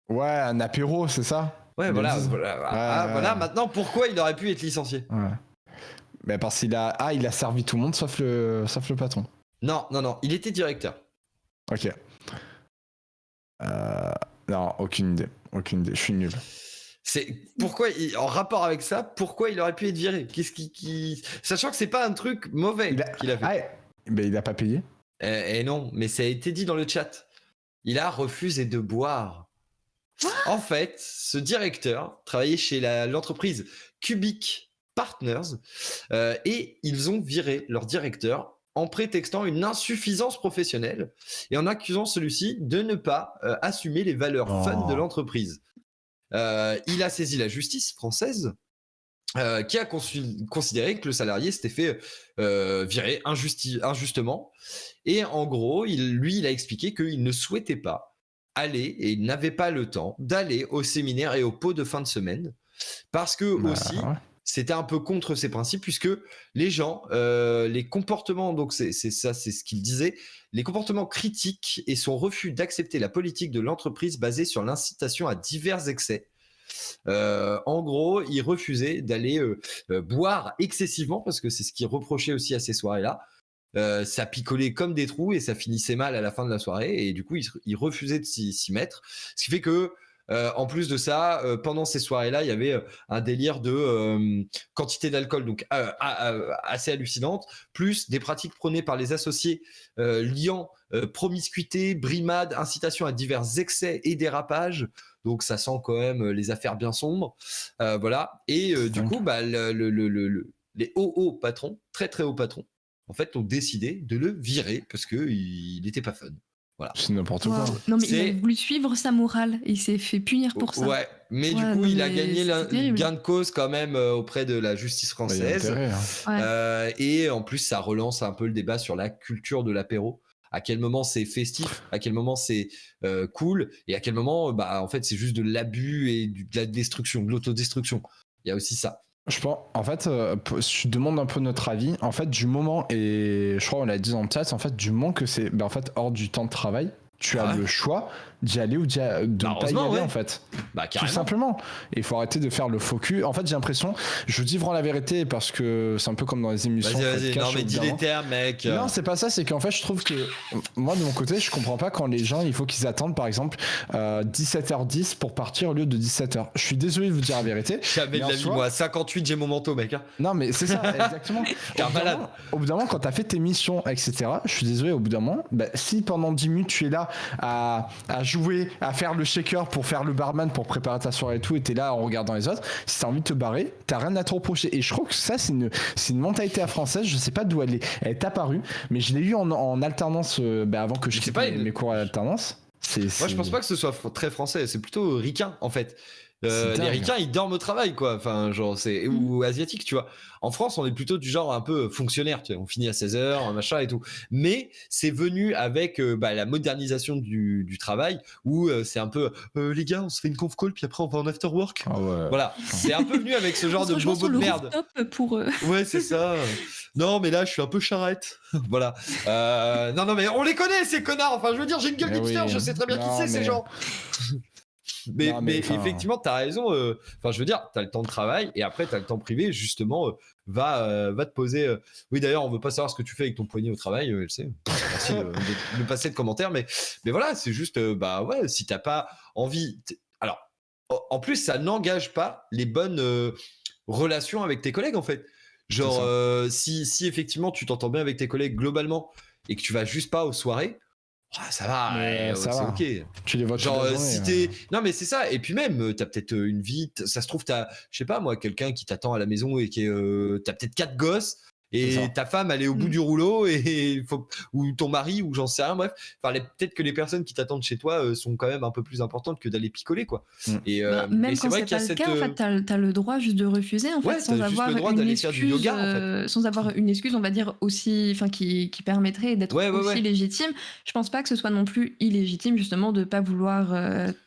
Ouais, un apéro, c'est ça? Ouais, Ils voilà, disent. voilà. Maintenant, pourquoi il aurait pu être licencié? Ouais. Bah parce qu'il a... Ah, il a servi tout le monde sauf le patron. Non, il était directeur. Ok. Non, aucune idée. Je suis nul. C'est pourquoi, en rapport avec ça, pourquoi il aurait pu être viré? Qu'est-ce qui... Sachant que c'est pas un truc mauvais qu'il a fait. Ah, mais il a pas payé. Et non, mais ça a été dit dans le chat. Il a refusé de boire. En fait, ce directeur travaillait chez l'entreprise Cubic Partners et ils ont viré leur directeur en prétextant une insuffisance professionnelle et en accusant celui-ci de ne pas assumer les valeurs fun de l'entreprise. Il a saisi la justice française qui a considéré que le salarié s'était fait virer injustement. Et en gros, il a expliqué qu'il ne souhaitait pas aller, et il n'avait pas le temps d'aller au séminaire et au pot de fin de semaine, parce que aussi, c'était un peu contre ses principes, puisque les gens, les comportements, donc c'est ce qu'il disait, les comportements critiques et son refus d'accepter la politique de l'entreprise basée sur l'incitation à divers excès. En gros, il refusait d'aller boire excessivement, parce que c'est ce qu'il reprochait aussi à ces soirées-là. Ça picolait comme des trous et ça finissait mal à la fin de la soirée, et du coup il refusait de s'y mettre, ce qui fait que en plus de ça, pendant ces soirées-là, il y avait un délire de quantité d'alcool donc assez hallucinante, plus des pratiques prônées par les associés liant promiscuité, brimade, incitation à divers excès et dérapages. Donc ça sent quand même les affaires bien sombres, voilà. Et du coup, les hauts patrons, très très hauts patrons, en fait, ont décidé de le virer parce qu'il n'était pas fun. Voilà. C'est n'importe quoi. Non, mais il a voulu suivre sa morale et il s'est fait punir pour ça. Ouais, mais du coup, il a gagné gain de cause quand même auprès de la justice française. Et en plus, ça relance un peu le débat sur la culture de l'apéro. À quel moment c'est festif, à quel moment c'est cool, et à quel moment, en fait, c'est juste de l'abus et de la destruction, de l'autodestruction. Il y a aussi ça. Je pense, en fait, je demande un peu notre avis. En fait, du moment, et je crois on l'a dit dans le chat, en fait, du moment que c'est en fait, hors du temps de travail, tu as le choix d'y aller ou de ne pas y aller, en fait. Tout simplement. Et il faut arrêter de faire le faux cul. En fait, j'ai l'impression, je dis vraiment la vérité parce que c'est un peu comme dans les émissions. Vas-y, non mais dis les termes, mec. Non, c'est pas ça, c'est qu'en fait, je trouve que moi, de mon côté, je comprends pas quand les gens, il faut qu'ils attendent, par exemple, 17h10 pour partir au lieu de 17h. Je suis désolé de vous dire la vérité. Jamais de la vie, moi, à 58, j'ai mon manteau, mec. Non, mais c'est ça, exactement. Au bout d'un moment, quand t'as fait tes missions, etc., je suis désolé, au bout d'un moment, si pendant 10 minutes, tu es là à jouer, à faire le shaker pour faire le barman, pour préparer ta soirée et tout, et t'es là en regardant les autres, si t'as envie de te barrer, t'as rien à te reprocher. Et je crois que ça, c'est une mentalité à française, je sais pas d'où elle est apparue, mais je l'ai eu en alternance avant que je quitte mes cours à l'alternance. Moi, je pense pas que ce soit très français, c'est plutôt ricain, en fait. Les ricains, ils dorment au travail, quoi. Enfin, genre, ou asiatique, tu vois. En France, on est plutôt du genre un peu fonctionnaire, tu vois. On finit à 16h, machin et tout. Mais c'est venu avec la modernisation du travail, où c'est un peu les gars, on se fait une conf call, puis après on va en after work. Voilà. C'est un peu venu avec ce genre de bobo de merde. Pour Ouais, c'est ça. Non, mais là, je suis un peu charrette. Voilà. Non, mais on les connaît, ces connards. Enfin, je veux dire, j'ai une gueule d'hipster, je sais très bien qui c'est, ces gens. Mais effectivement, t'as raison. Enfin, je veux dire, t'as le temps de travail et après, t'as le temps privé. Justement, va te poser. Oui, d'ailleurs, on veut pas savoir ce que tu fais avec ton poignet au travail. Je sais. Merci de passer de commentaires. Mais voilà, c'est juste, bah ouais, si t'as pas envie. Alors, en plus, ça n'engage pas les bonnes relations avec tes collègues, en fait. Genre, si effectivement tu t'entends bien avec tes collègues globalement et que tu vas juste pas aux soirées. Ça va, ça c'est va. ok. Tu les vois toute Genre la journée, si t'es non mais c'est ça et puis même t'as peut-être une vie, ça se trouve t'as je sais pas moi quelqu'un qui t'attend à la maison et qui est t'as peut-être 4 gosses et ta femme elle est au bout du rouleau et ou ton mari ou j'en sais rien bref enfin peut-être que les personnes qui t'attendent chez toi sont quand même un peu plus importantes que d'aller picoler quoi. Et même et quand c'est pas le cas en fait t'as le droit juste de refuser en fait sans avoir une excuse sans avoir une excuse on va dire aussi enfin qui permettrait d'être aussi légitime. Je pense pas que ce soit non plus illégitime justement de pas vouloir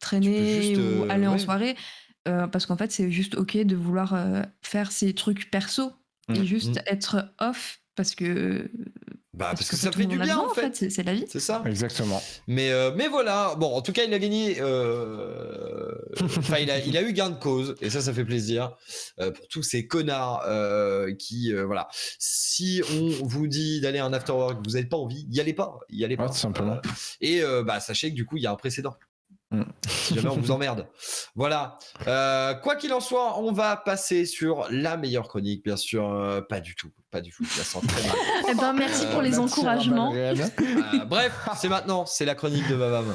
traîner ou aller en soirée parce qu'en fait c'est juste ok de vouloir faire ses trucs perso et juste être off parce que parce que ça fait du bien en fait. C'est la vie. C'est ça. Exactement. Mais voilà. Bon, en tout cas, il a gagné. Enfin, il a eu gain de cause et ça fait plaisir pour tous ces connards qui voilà. Si on vous dit d'aller à un after work, vous n'avez pas envie, y allez pas. Tout simplement. Et sachez que du coup, il y a un précédent. Si jamais on vous emmerde. Voilà. Quoi qu'il en soit, on va passer sur la meilleure chronique, bien sûr. Pas du tout. La sent très mal. Eh ben, merci pour les encouragements. Bref, c'est maintenant. C'est la chronique de Babam.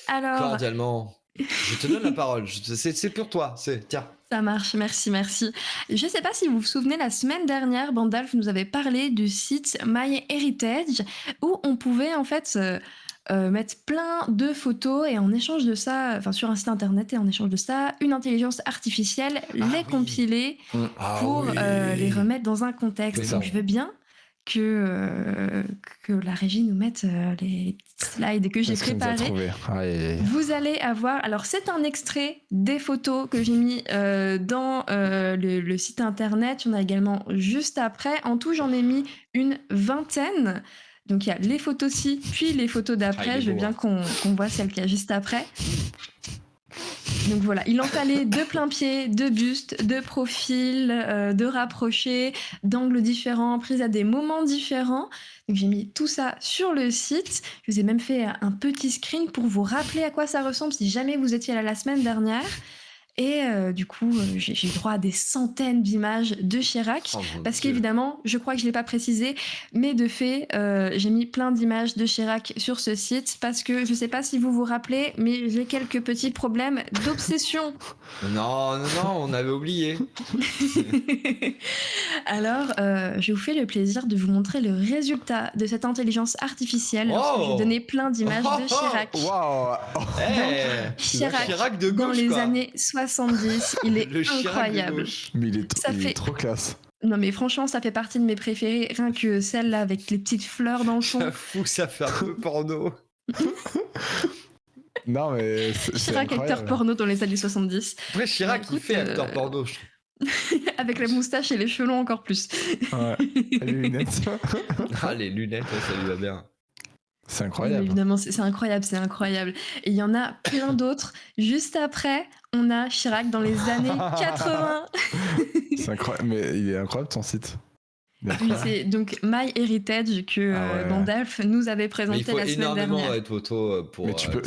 Alors. Cordialement. Je te donne la parole. C'est pour toi. Tiens. Ça marche, merci. Je sais pas si vous vous souvenez, la semaine dernière, Bandalf nous avait parlé du site MyHeritage où on pouvait en fait mettre plein de photos et en échange de ça, enfin sur un site internet et en échange de ça, une intelligence artificielle les compiler pour les remettre dans un contexte. Donc je veux bien que la régie nous mette les slides que j'ai préparés. Vous allez avoir... Alors, c'est un extrait des photos que j'ai mis dans le site internet. Il y en a également juste après. En tout, j'en ai mis une 20aine. Donc, il y a les photos-ci, puis les photos d'après. Je veux bien qu'on voit celle qu'il y a juste après. Donc voilà, il en fallait de plein pied, de buste, de profil, de rapproché, d'angles différents, prises à des moments différents. Donc j'ai mis tout ça sur le site. Je vous ai même fait un petit screen pour vous rappeler à quoi ça ressemble si jamais vous étiez là la semaine dernière. Et du coup, j'ai eu droit à des centaines d'images de Chirac. Parce qu'évidemment, je crois que je ne l'ai pas précisé, mais de fait, j'ai mis plein d'images de Chirac sur ce site. Parce que je ne sais pas si vous vous rappelez, mais j'ai quelques petits problèmes d'obsession. Non, on avait oublié. Alors, je vous fais le plaisir de vous montrer le résultat de cette intelligence artificielle. Lorsque j'ai donné plein d'images de Chirac. Chirac de gauche, dans les années 70, il est incroyable. Mais il est trop classe. Non mais franchement, ça fait partie de mes préférés, rien que celle-là avec les petites fleurs dans le fond. J'avoue que ça fait un peu porno. Non mais Chirac acteur porno dans les années 70. Après Chirac il fait acteur porno, je trouve. Avec la moustache et les cheveux longs encore plus. Ouais. Et les lunettes. Les lunettes, ça lui va bien. C'est incroyable. Évidemment, c'est incroyable. Et il y en a plein d'autres. Juste après, on a Chirac dans les années 80. C'est incroyable, mais il est incroyable ton site. Oui, c'est donc MyHeritage que Bandalf nous avait présenté la semaine dernière. Il faut énormément de photos pour mais tu peux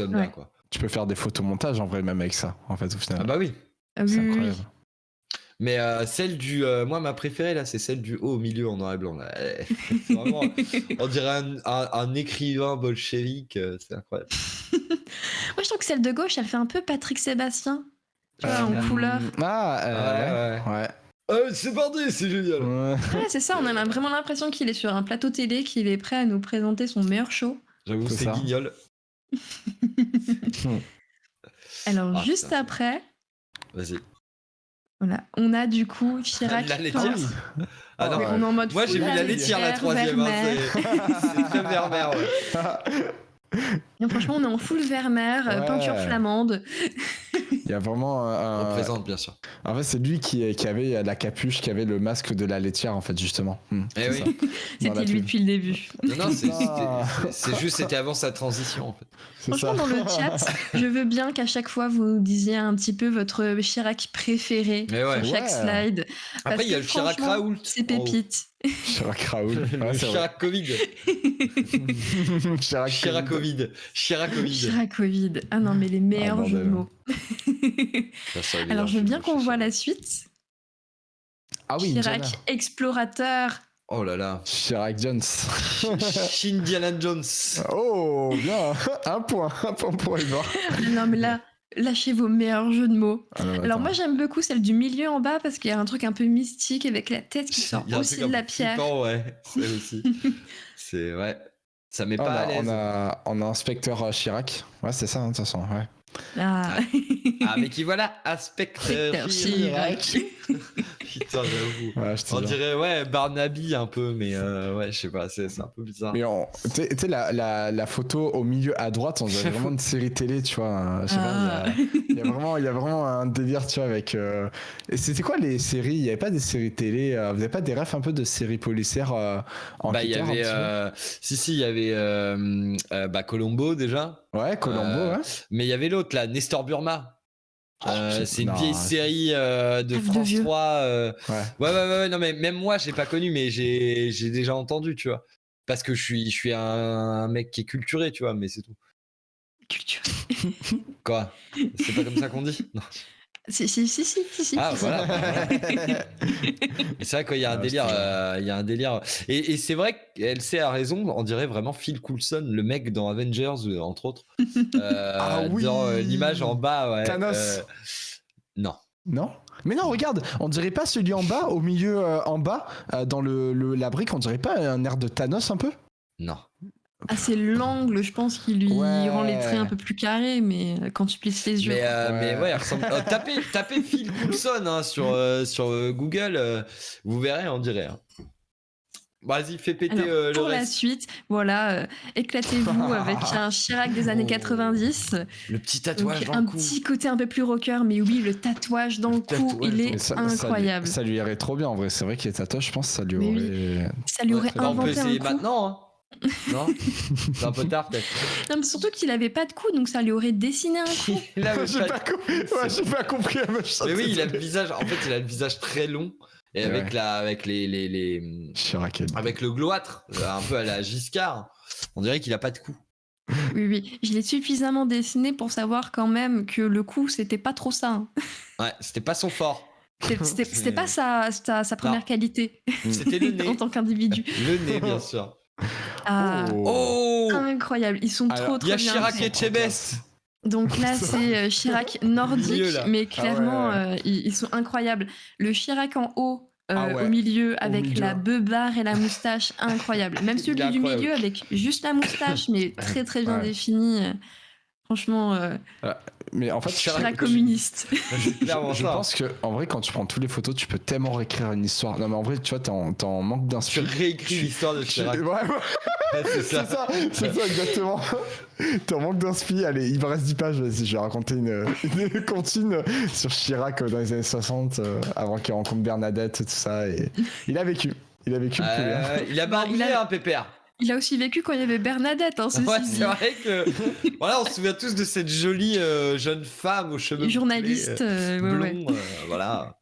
bien, quoi. Tu peux faire des photomontages en vrai même avec ça, en fait, au final. Ah bah oui. C'est incroyable. Oui. Mais celle du... moi, ma préférée, là, c'est celle du haut au milieu en noir et blanc. Là. C'est vraiment... on dirait un écrivain bolchevique. C'est incroyable. Moi, je trouve que celle de gauche, elle fait un peu Patrick Sébastien. Tu vois, en couleur. Ouais. C'est parti, c'est génial. Ouais, c'est ça, on a vraiment l'impression qu'il est sur un plateau télé, qu'il est prêt à nous présenter son meilleur show. J'avoue, c'est guignol. Alors, juste après... Vas-y. Voilà, on a du coup Chirac. La laitière. Ah non, on est en mode moi j'ai vu la laitière la troisième. C'est très Vermeer. Non, franchement, on est en full Vermeer, peinture flamande. Il y a vraiment Représente, bien sûr. En fait, c'est lui qui avait la capuche, qui avait le masque de la laitière, en fait, justement. Eh C'est oui. ça. Dans la C'était lui pub. depuis le début. Non, Ah. c'est juste, c'était avant sa transition, en fait. C'est Franchement, ça. dans le chat, je veux bien qu'à chaque fois vous nous disiez un petit peu votre Chirac préféré Mais ouais. sur chaque Ouais. slide. Après, Parce il y a que le Chirac franchement, Raoult. C'est en haut. pépite. Chirac Raoul. Le Ouais, c'est vrai. Chirac Covid. Chirac Chirac Covid. Chirac Covid. Chirac Covid. Ah non, mais les meilleurs bordel. jeux de mots. Ça, ça, Alors, je veux bien qu'on voit la. la suite. Ah oui, Chirac Indiana. explorateur. Oh là là. Chirac Jones. Indiana Jones. Oh, bien. Un point pour Edouard. Non, mais là, lâchez vos meilleurs jeux de mots. Ah non, Alors attends. moi j'aime beaucoup celle du milieu en bas parce qu'il y a un truc un peu mystique avec la tête qui sort Il y a un aussi truc de un la peu pierre. flippant, ouais. C'est aussi. C'est ouais. Ça met Ah, pas à l'aise. on a inspecteur Chirac. Ouais, c'est ça, hein, de toute façon. Ouais. Ah. Ah, mais qui voilà, inspecteur Inspecteur Chirac. Chirac. Putain, j'avoue. Ouais, je te On jure. dirait, ouais, Barnaby un peu, mais ouais, je sais pas, c'est un peu bizarre. Mais tu sais, la photo au milieu à droite, on dirait vraiment une série télé, tu vois. Je sais pas, il y a vraiment un délire, tu vois, avec. Et c'était quoi les séries? Il y avait pas des séries télé, vous avez pas des refs un peu de séries policières en Bah, il y avait. Si, il y avait Colombo déjà. Ouais, Colombo, ouais. Mais il y avait l'autre là, Nestor Burma. C'est une non, vieille série de de France vieux. 3. Ouais. Ouais, non, mais même moi, j'ai pas connu, mais j'ai déjà entendu, tu vois. Parce que je suis un mec qui est culturé, tu vois, mais c'est tout. Culture. Quoi? C'est pas comme ça qu'on dit? Non. Si. Ah, voilà. Mais c'est vrai qu'il y a un Ah, délire. Il y a un délire. Et c'est vrai qu'elle sait à raison, on dirait vraiment Phil Coulson, le mec dans Avengers, entre autres. Ah oui. Dans l'image en bas, ouais. Thanos. Non. Non? Mais non, regarde, on dirait pas celui en bas, au milieu en bas, dans la brique, on dirait pas un air de Thanos un peu? Non. Ah, c'est l'angle, je pense, qui lui Ouais. rend les traits un peu plus carrés, mais quand tu plisses les yeux. Mais ouais, elle ressemble. Tapez Phil Coulson hein, sur Google, vous verrez, on dirait. Hein. Vas-y, fais péter Alors, le pour la reste. suite, voilà, éclatez-vous avec un Chirac des années 90. Le petit Donc, tatouage dans un le cou. petit côté un peu plus rocker, mais oui, le tatouage dans le cou, tatouage il dans est le Mais incroyable. Ça lui irait trop bien en vrai. C'est vrai qu'il est tatouage, je pense que ça lui Mais aurait. Ça lui aurait très Bah, on peut inventé un essayer coup. maintenant. Hein. Non, c'est un peu tard peut-être. Non, mais surtout qu'il avait pas de cou, donc ça lui aurait dessiné un coup. Il avait J'ai pas- pas compris la même chose. Mais oui, il a le visage. En fait, il a le visage très long et avec Ouais. avec les Chirac. avec le gloître, un peu à la Giscard. On dirait qu'il a pas de cou. Oui. Je l'ai suffisamment dessiné pour savoir quand même que le cou, c'était pas trop ça. Hein. Ouais, c'était pas son fort. C'était pas sa première qualité C'était le nez. en tant qu'individu. Le nez, bien sûr. Ah, Oh, incroyable. Ils sont Alors, trop il y a bien. Chirac faits. et Chebest. Donc là, c'est Chirac nordique, Milieu, là. mais clairement, ouais. ils sont incroyables. Le Chirac en haut, Ah ouais, au milieu, avec milieu. la beubare et la moustache, incroyable. Même Il est celui du incroyable. milieu, avec juste la moustache, mais très très bien Ouais. définie. Franchement, Mais en fait, Chirac communiste. C'est clairement je ça. pense que en vrai, quand tu prends toutes les photos, tu peux tellement réécrire une histoire. Non, mais en vrai, tu vois, t'es en manque Tu d'inspiration. réécris l'histoire de Chirac. Ouais, Ouais, c'est ça. c'est ça exactement. T'es en manque d'inspi. Allez, il me reste 10 pages. Vas-y, je vais raconter une comptine sur Chirac dans les années 60, avant qu'il rencontre Bernadette et tout ça. Et il a vécu. Il a vécu le plus bien. Il a barbouillé, Il a- hein, Pépère. Il a aussi vécu quand il y avait Bernadette, hein, ceci Ouais, dit. c'est vrai que. Voilà, on se souvient tous de cette jolie jeune femme aux cheveux Journaliste, bouclés, ouais, ouais. blonds, voilà.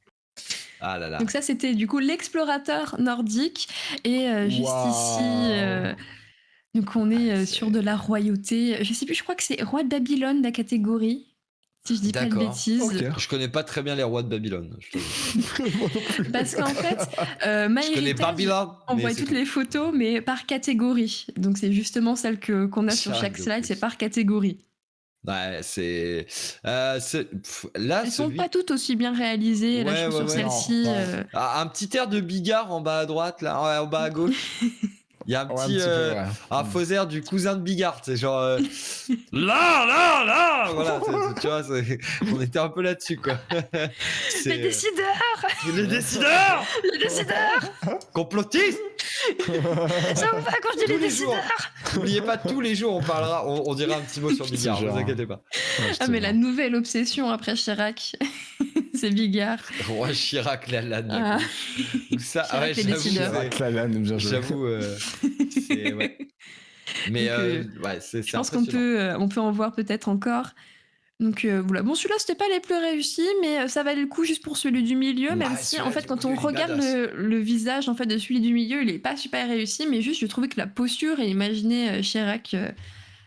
Ah là là. Donc ça, c'était du coup l'explorateur nordique. Et juste Waouh. ici, donc on est sur de la royauté. Je sais plus, je crois que c'est roi de Babylone, la catégorie. Si je dis pas de D'accord. bêtises. Ok. Je connais pas très bien les rois de Babylone. Je Parce qu'en fait, connais MyHeritage, Babylone. on mais voit c'est toutes tout. les photos, mais par catégorie. Donc c'est justement celle qu'on a sur Chirac, chaque de slide, plus. c'est par catégorie. Ouais, c'est. Là, Elles sont celui. pas toutes aussi bien réalisées. Là, Ouais, je trouve ouais, sur ouais, celle-ci. non. Ah, un petit air de Bigard en bas à droite, là, ouais, en bas à gauche. Il y a un Ouais, un petit, petit peu, ouais. un faux air du cousin de Bigard, c'est genre là, voilà, tu vois, on était un peu là-dessus quoi. C'est- Les décideurs les décideurs, Les décideurs complotistes. Ça vous va quand je dis les Tous les jours. décideurs N'oubliez pas, tous les jours on parlera, on dira un petit mot sur Bigard, C'est ne vous genre. inquiétez pas. Ah, mais la nouvelle obsession après Chirac, c'est Bigard. Roi Chirac, la lane. Ah. Ou ça, ah ouais, Chirac, les décideurs. Chirac Lalanne, bien joué. j'avoue, c'est ouais. Mais Donc, ouais, c'est Je pense impressionnant. on peut en voir peut-être encore. Donc voilà. Bon, celui-là, c'était pas les plus réussis, mais ça valait le coup juste pour celui du milieu, même Ouais, si celui-là, en fait, du quand milieu, on il est regarde badass. le visage en fait de celui du milieu, il est pas super réussi, mais juste je trouvais que la posture et imaginer Chirac,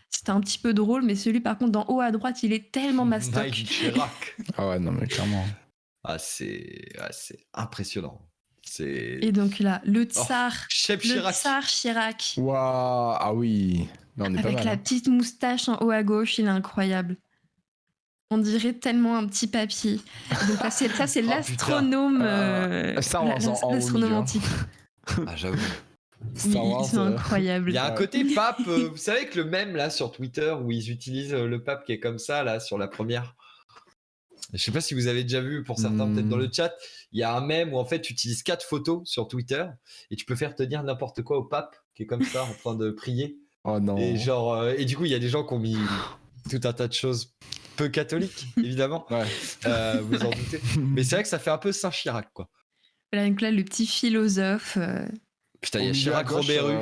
c'était un petit peu drôle, mais celui par contre d'en haut à droite, il est tellement mastoc. Mike Chirac. Ah ouais, non, mais clairement. Ah, c'est impressionnant. C'est Et donc là, le Oh, tsar, Chef le Chirac. tsar Chirac, Waouh, ah oui. Là, on est pas avec mal. la hein. petite moustache en haut à gauche, il est incroyable. On dirait tellement un petit papy. Et donc là, ça, c'est Oh, l'astronome. Star Wars en haut au L'astronome milieu. antique. Ah, j'avoue. Star Wars. Ils sont incroyables. Il y a un Ouais. côté pape. Vous savez que le mème là sur Twitter où ils utilisent le pape qui est comme ça là sur la première. Je sais pas si vous avez déjà vu, pour certains peut-être dans le chat, il y a un mème où en fait tu utilises 4 photos sur Twitter et tu peux faire te dire n'importe quoi au pape qui est comme ça en train de prier. Oh non. Et genre et du coup il y a des gens qui ont mis tout un tas de choses peu catholiques évidemment. Ouais. Vous en doutez. Mais c'est vrai que ça fait un peu Saint Chirac quoi. Voilà, donc là, le petit philosophe. Putain, il y a Au milieu Chirac à gauche, Robéru.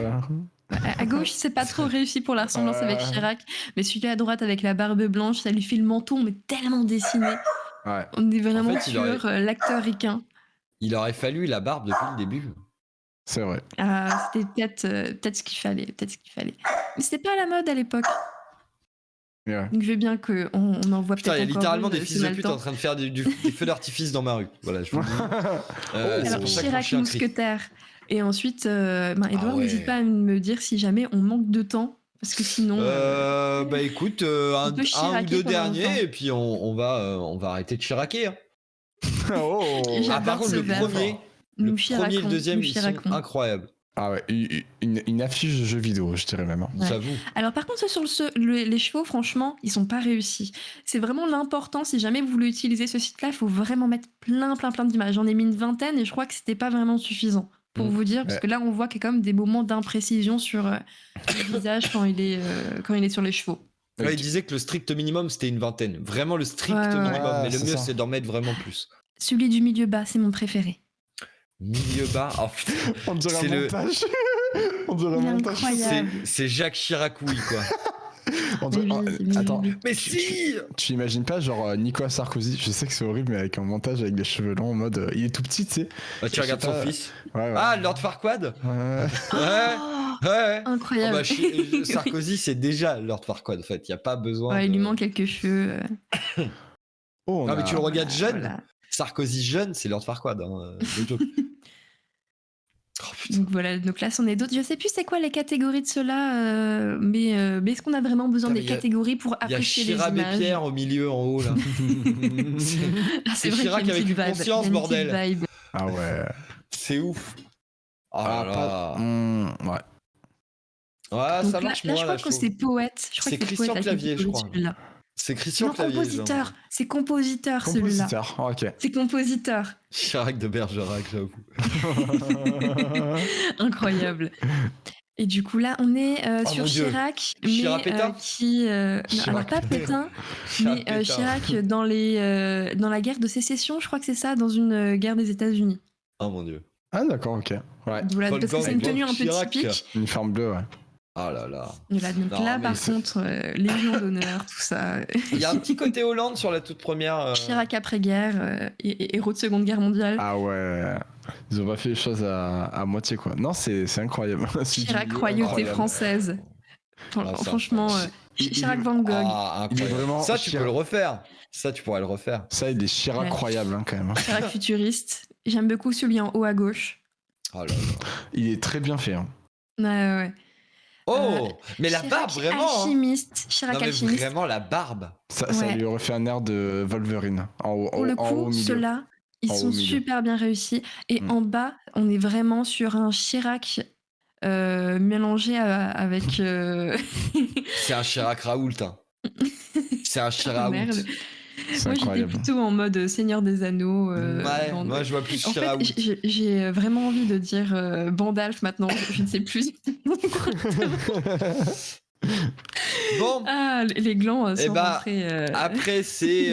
À gauche, c'est pas trop réussi pour la ressemblance avec Ouais. Chirac, mais celui à droite avec la barbe blanche, ça lui fait le menton, mais tellement dessiné. Ouais. On est vraiment En fait, il sur aurait- l'acteur ricain. Il aurait fallu la barbe depuis le début. C'est vrai. Ah, c'était peut-être ce qu'il fallait, peut-être ce qu'il fallait. Mais c'était pas à la mode à l'époque. Mais ouais. Donc je veux bien qu'on on en voit Putain, peut-être il y a encore littéralement une, des si fils on de a le pute temps. en train de faire des feux d'artifice dans ma rue. Voilà, je vous le dis. C'est Alors, pour ça que mon Chirac chien crie. mousquetaire. Et ensuite, Edouard, ouais. n'hésite pas à me dire si jamais on manque de temps. Parce que sinon. Bah écoute, un peut ou chiraquer deux pendant longtemps. derniers et puis on va arrêter de chiraquer. Hein. Oh. J'adore Ah, par contre, ce le verbe. premier, Nous le premier et le chiracons, deuxième, nous ils sont chiracons. incroyables. Ah ouais, une affiche de jeu vidéo, je dirais même. hein. Ouais. J'avoue. Alors par contre, sur les chevaux, franchement, ils sont pas réussis. C'est vraiment l'important. Si jamais vous voulez utiliser ce site-là, il faut vraiment mettre plein d'images. J'en ai mis une vingtaine et je crois que c'était pas vraiment suffisant. Pour vous dire, parce Ouais. que là, on voit qu'il y a quand même des moments d'imprécision sur le visage quand il est sur les chevaux. Ouais, il disait que le strict minimum c'était une vingtaine. Vraiment le strict Ouais, ouais. minimum. Ouais, Mais le c'est mieux ça. c'est d'en mettre vraiment plus. Celui du milieu bas, c'est mon préféré. Milieu bas. Oh putain. On dirait C'est un le- montage. On dirait Il est un montage. incroyable. C'est Jacques Chiracouille quoi. On dirait- Mais oui, Attends, oui. Mais si. tu imagines pas genre Nicolas Sarkozy, je sais que c'est horrible, mais avec un montage avec des cheveux longs en mode. Il est tout petit, tu sais. Bah, tu Je regardes sais son pas. fils. Ouais, ouais. Ah, Lord Farquaad. Ouais. Ouais. Oh, Ouais. Ah incroyable. bah, Sarkozy, c'est déjà Lord Farquaad en fait. Il n'y a pas besoin. Ouais, il de- lui manque quelques cheveux. Oh, on Non, mais a- tu le regardes jeune. Voilà. Sarkozy jeune, c'est Lord Farquaad. Hein. No joke. Oh putain. Donc voilà, donc là c'en est d'autres. Je sais plus c'est quoi les catégories de ceux-là, mais est-ce qu'on a vraiment besoin Putain, des mais catégories pour Il y a apprécier les Chirab et images? Pierre au milieu, en haut là. Ah, c'est vrai Chirac qu'il y a avec petite une vibe, conscience, il y a une petite bordel. vibe. Ah ouais. C'est ouf. Oh Ah, là pas- là. ouais. Ouais, Donc ça là, marche là, moins je crois là. que c'est poète. Je crois C'est que Christian poète, la Clavier, je catégorie crois. de celui-là. C'est Christian Non, Clavier. compositeur. C'est compositeur celui-là. Compositeur. Oh, ok. C'est compositeur. Chirac de Bergerac, j'avoue. Incroyable. Et du coup, là, on est Oh sur mon Dieu. Chirac, Chirac mais Pétain qui. Non, Chirac alors, pas Pétain. Pétain, Chirac mais Pétain. Chirac dans la guerre de sécession, je crois que c'est ça, dans une guerre des États-Unis. Oh mon dieu. Ah d'accord, ok. Ouais. Voilà, Paul parce que Gant c'est une et tenue un peu Chirac. typique. Uniforme bleu, ouais. Ah là là. Voilà, donc Non, là, mais par c'est- contre, Légion d'honneur, tout ça. Il y a un petit côté Hollande sur la toute première. Chirac après-guerre, héros de Seconde Guerre mondiale. Ah ouais. Ils ont pas fait les choses à moitié quoi. Non, c'est incroyable. C'est Chirac, du- royauté incroyable. française. Ah, ça, Franchement, il- Chirac il- Van Gogh. Ah, Il est incroyable. vraiment Ça, tu peux Chirac. le refaire. Ça, tu pourrais le refaire. Ça, il est Chirac Ouais. incroyable hein, quand même. Chirac futuriste. J'aime beaucoup celui en haut à gauche. Oh là là. Il est très bien fait. hein. Ouais. Oh, mais la Chirac barbe, vraiment. hein. Alchimiste. Chirac Non, mais alchimiste. vraiment, la barbe. Ça Ouais. lui aurait fait un air de Wolverine en haut, Pour le en haut au coup, milieu. ceux-là, ils En haut sont au milieu. super bien réussis. Et Mm. en bas, on est vraiment sur un Chirac mélangé avec. C'est un Chirac Raoult. hein. C'est un Chirac Merde. Raoult. C'est Moi, j'étais incroyable. plutôt en mode Seigneur des Anneaux. Ouais, dans- moi je vois plus En Chirac fait, j'ai vraiment envie de dire Bandalf maintenant. Je ne sais plus. Bon, Ah, les glands Eh sont bah, rentrés. après c'est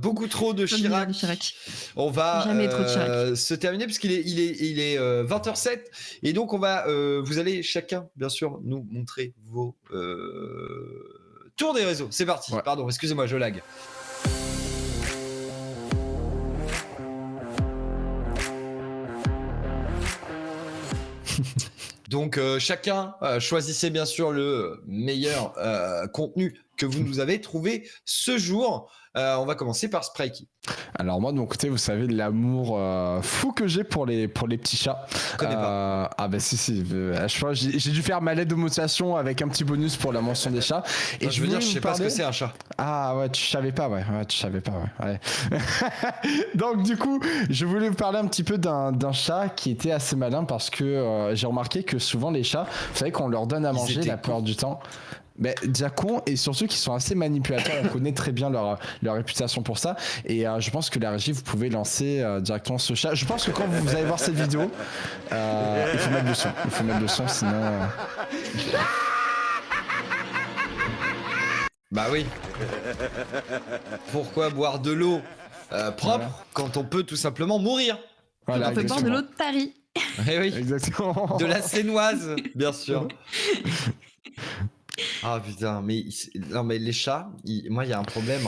beaucoup trop de Comme dirait Chirac. On va Jamais trop de Chirac. se terminer parce qu'il est, il est 20h07 et donc on va, vous allez chacun bien sûr nous montrer vos tours des réseaux. C'est parti. Ouais. Pardon, excusez-moi, je lag. Donc chacun choisissez bien sûr le meilleur contenu que vous nous avez trouvé ce jour. On va commencer par Sprikey. Alors moi de mon côté, vous savez l'amour fou que j'ai pour les petits chats. Je connais pas. Ah bah si. Je crois que j'ai dû faire ma lettre de motivation avec un petit bonus pour la mention des chats. Et Non, je veux dire, voulais je vous sais pas ce que parler- c'est un chat. Ah ouais, tu savais pas, ouais. Tu savais pas, ouais. Donc du coup, je voulais vous parler un petit peu d'un chat qui était assez malin parce que j'ai remarqué que souvent les chats, vous savez qu'on leur donne à manger étaient la plupart du temps. Mais déjà cons et surtout qu'ils sont assez manipulateurs, on connaît très bien leur réputation pour ça et je pense que la régie vous pouvez lancer directement ce chat. Je pense que quand vous allez voir cette vidéo, il faut mettre le son, sinon... Bah oui. Pourquoi boire de l'eau propre Voilà. quand on peut tout simplement mourir? Voilà, On peut boire de l'eau de Paris. Eh oui. Exactement. De la Sénoise, bien sûr. Ah putain, mais non mais les chats, moi il y a un problème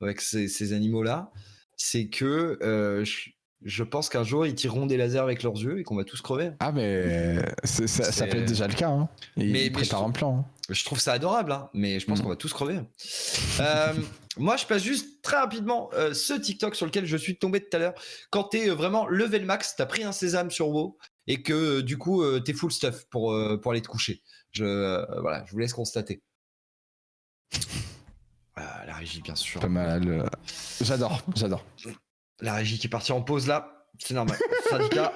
avec ces animaux-là, c'est que je pense qu'un jour ils tireront des lasers avec leurs yeux et qu'on va tous crever. Ah mais ça peut être déjà le cas, hein. Mais Ils préparent un plan. Hein. Je trouve ça adorable, mais je pense qu'on va tous crever. Moi, je passe juste très rapidement ce TikTok sur lequel je suis tombé tout à l'heure. Quand t'es vraiment level max, t'as pris un sésame sur WoW et que du coup t'es full stuff pour aller te coucher. Voilà, je vous laisse constater. La régie, bien sûr. Pas mal. J'adore. La régie qui est partie en pause là. C'est normal. Syndicat.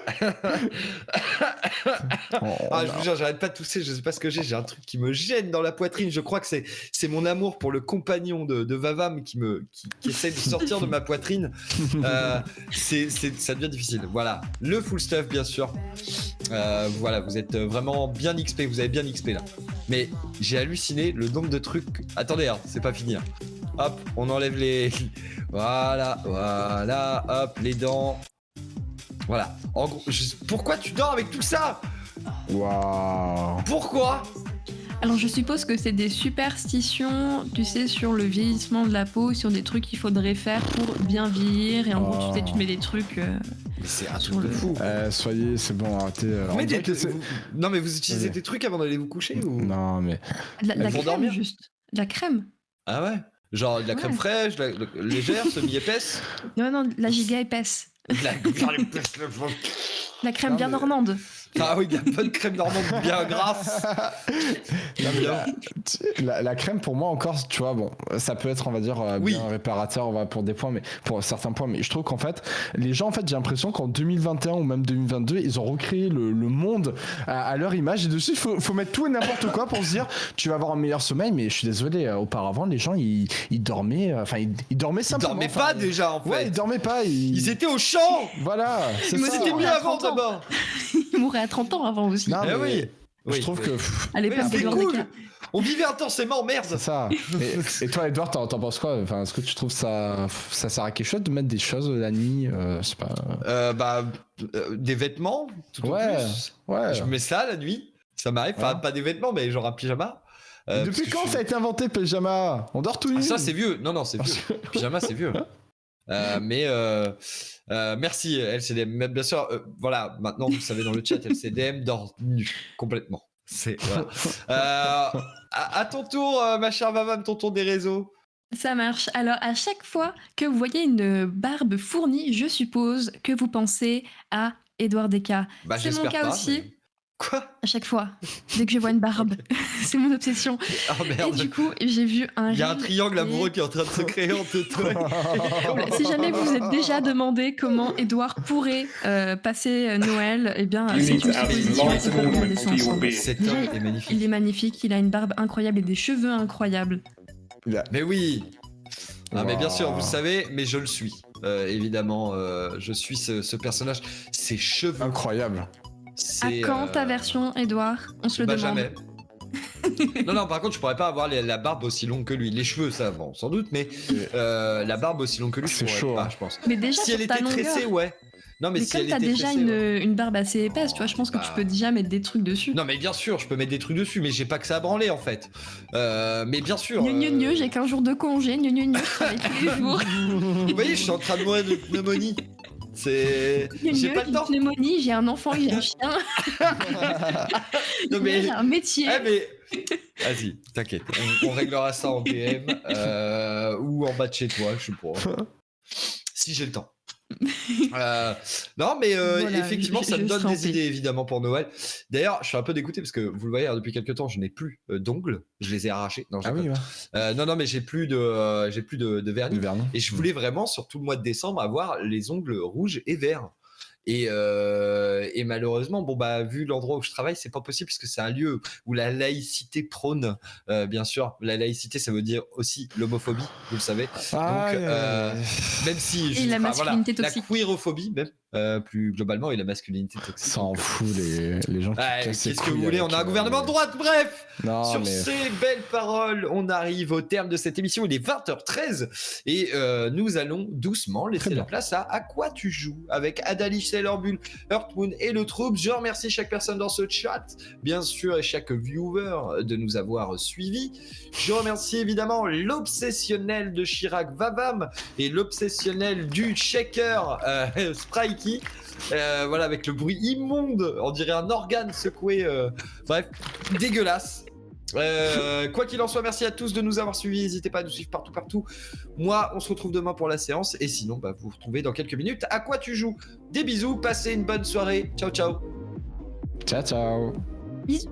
Je vous jure, j'arrête pas de tousser, je sais pas ce que j'ai un truc qui me gêne dans la poitrine. Je crois que c'est mon amour pour le compagnon de Vavam qui essaie de sortir de ma poitrine. Ça devient difficile. Voilà, le full stuff bien sûr. Voilà, vous êtes vraiment bien XP, vous avez bien XP là. Mais j'ai halluciné le nombre de trucs. Attendez, c'est pas fini. Hop, on enlève les. Voilà, hop, les dents. Voilà. En gros, pourquoi tu dors avec tout ça? Waouh. Pourquoi? Alors je suppose que c'est des superstitions, tu sais, sur le vieillissement de la peau, sur des trucs qu'il faudrait faire pour bien vieillir. Et en gros, tu sais, tu te mets des trucs. Mais c'est un truc sur de le- fou. Soyez, c'est bon, arrêtez. Mais on dirait que c'est- Non, mais vous utilisez Ouais. des trucs avant d'aller vous coucher ou? Non mais De la Pour crème, dormir juste. De la crème. Ah ouais? Genre de la crème Ouais. fraîche, légère, semi-épaisse? Non, de la giga épaisse. La crème Non, bien mais- normande. Ah oui, de la bonne crème normande bien grasse. Non, mais la crème pour moi encore, tu vois, bon, ça peut être, on va dire, Oui. bien réparateur, on va pour des points, mais pour certains points. Mais je trouve qu'en fait, les gens, en fait, j'ai l'impression qu'en 2021 ou même 2022, ils ont recréé le monde à leur image. Et dessus, il faut mettre tout et n'importe quoi pour se dire, tu vas avoir un meilleur sommeil. Mais je suis désolé, auparavant, les gens, ils dormaient, enfin, ils dormaient Ils simplement. dormaient enfin, pas déjà en fait. Ouais, ils dormaient pas. Ils étaient au champ. Voilà, c'est Mais ça. C'était mieux à avant 30 ans. d'abord. Il mourrait à 30 ans avant aussi. Non, Eh mais oui. Je Oui, trouve oui. que À l'époque C'est d'Edouard cool. Deca. On vivait intensément, merde. c'est ça. Et toi, Edouard, t'en penses quoi? Enfin, est-ce que tu trouves ça sert à quelque chose de mettre des choses la nuit? C'est pas. Des vêtements, tout au Ouais, plus. ouais. Je mets ça la nuit. Ça m'arrive. Enfin, Ouais. pas des vêtements, mais genre un pyjama. Mais Parce depuis que quand ça a été inventé, pyjama? On dort tout nu. Ah, ça c'est vieux. Non, c'est vieux. Pyjama c'est vieux. Merci LCDM. Mais bien sûr, voilà, maintenant vous savez dans le chat, LCDM dort nu complètement. C'est voilà. À ton tour, ma chère Vavam, ton tour des réseaux. Ça marche. Alors, à chaque fois que vous voyez une barbe fournie, je suppose que vous pensez à Edouard Deca. Bah, C'est mon j'espère cas pas, aussi. mais- Quoi? À chaque fois, dès que je vois une barbe, c'est mon obsession. Oh Et merde. du coup, j'ai vu un. Il y a un reel triangle qui est- amoureux qui est en train de se créer entre toi. Voilà, si jamais vous vous êtes déjà demandé comment Edouard pourrait passer Noël, eh bien, You c'est need une to add supposition. lots On of peut regarder ornaments ça to your ensemble. beard. Cet Déjà, homme est magnifique. Il est magnifique, il a une barbe incroyable et des cheveux incroyables. Mais oui. Ah, mais bien sûr, vous le Wow. savez, mais je le suis. Évidemment, je suis ce personnage. Ses cheveux. Incroyable. À C'est. quand ta version, Edouard? On se le Bah demande. jamais. Non, par contre, je pourrais pas avoir la barbe aussi longue que lui. Les cheveux, ça, bon, sans doute, mais la barbe aussi longue que lui, je C'est pourrais chaud, pas, hein. je pense. Mais déjà, Si sur elle ta était longueur. tressée, ouais. Non, mais Mais si comme elle t'as était déjà tressée, ouais. une barbe assez épaisse, tu vois, je pense que tu peux déjà mettre des trucs dessus. Non, mais bien sûr, je peux mettre des trucs dessus, mais j'ai pas que ça à branler en fait. Mais bien sûr. Gneu, j'ai qu'un jour de congé, je travaille tous les jours. Vous voyez, je suis en train de mourir de pneumonie. C'est. J'ai pas le temps. J'ai une pneumonie, j'ai un enfant, j'ai un chien. Non, mais. J'ai un métier. Eh, mais. Vas-y, t'inquiète. On réglera ça en DM ou en bas de chez toi, je sais pas. Si j'ai le temps. Non, mais Voilà, effectivement, ça me donne serai en des paix. idées évidemment pour Noël. D'ailleurs, je suis un peu dégoûté parce que vous le voyez, depuis quelques temps, je n'ai plus d'ongles. Je les ai arrachés. Non, Ah oui, ouais. non, mais j'ai plus de vernis. Le Vernon. Et je voulais vraiment, sur tout le mois de décembre, avoir les ongles rouges et verts. Et malheureusement, bon bah vu l'endroit où je travaille, c'est pas possible puisque c'est un lieu où la laïcité prône. Bien sûr, la laïcité, ça veut dire aussi l'homophobie, vous le savez. Ah, Donc, même si Et la masculinité la toxique. queerophobie, même plus globalement, et la masculinité toxique. ça en fout les gens qui Ouais, cassent les qu'est-ce que vous couilles voulez, avec, on a un gouvernement de droite, bref. Non, Sur mais ces belles paroles, on arrive au terme de cette émission. Il est 20h13 et nous allons doucement laisser Très la bien. place à quoi tu joues avec Adali, Sailor Bull, Earthmoon et le Troupe. Je remercie chaque personne dans ce chat, bien sûr, et chaque viewer de nous avoir suivis. Je remercie évidemment l'obsessionnel de Chirac Vavam et l'obsessionnel du Shaker Sprikey. Voilà, avec le bruit immonde, on dirait un organe secoué. Bref, dégueulasse. Quoi qu'il en soit, merci à tous de nous avoir suivis. N'hésitez pas à nous suivre partout. Moi, on se retrouve demain pour la séance. Et sinon, bah, vous vous retrouvez dans quelques minutes. À quoi tu joues? Des bisous, passez une bonne soirée. Ciao, ciao. ciao. Bisous.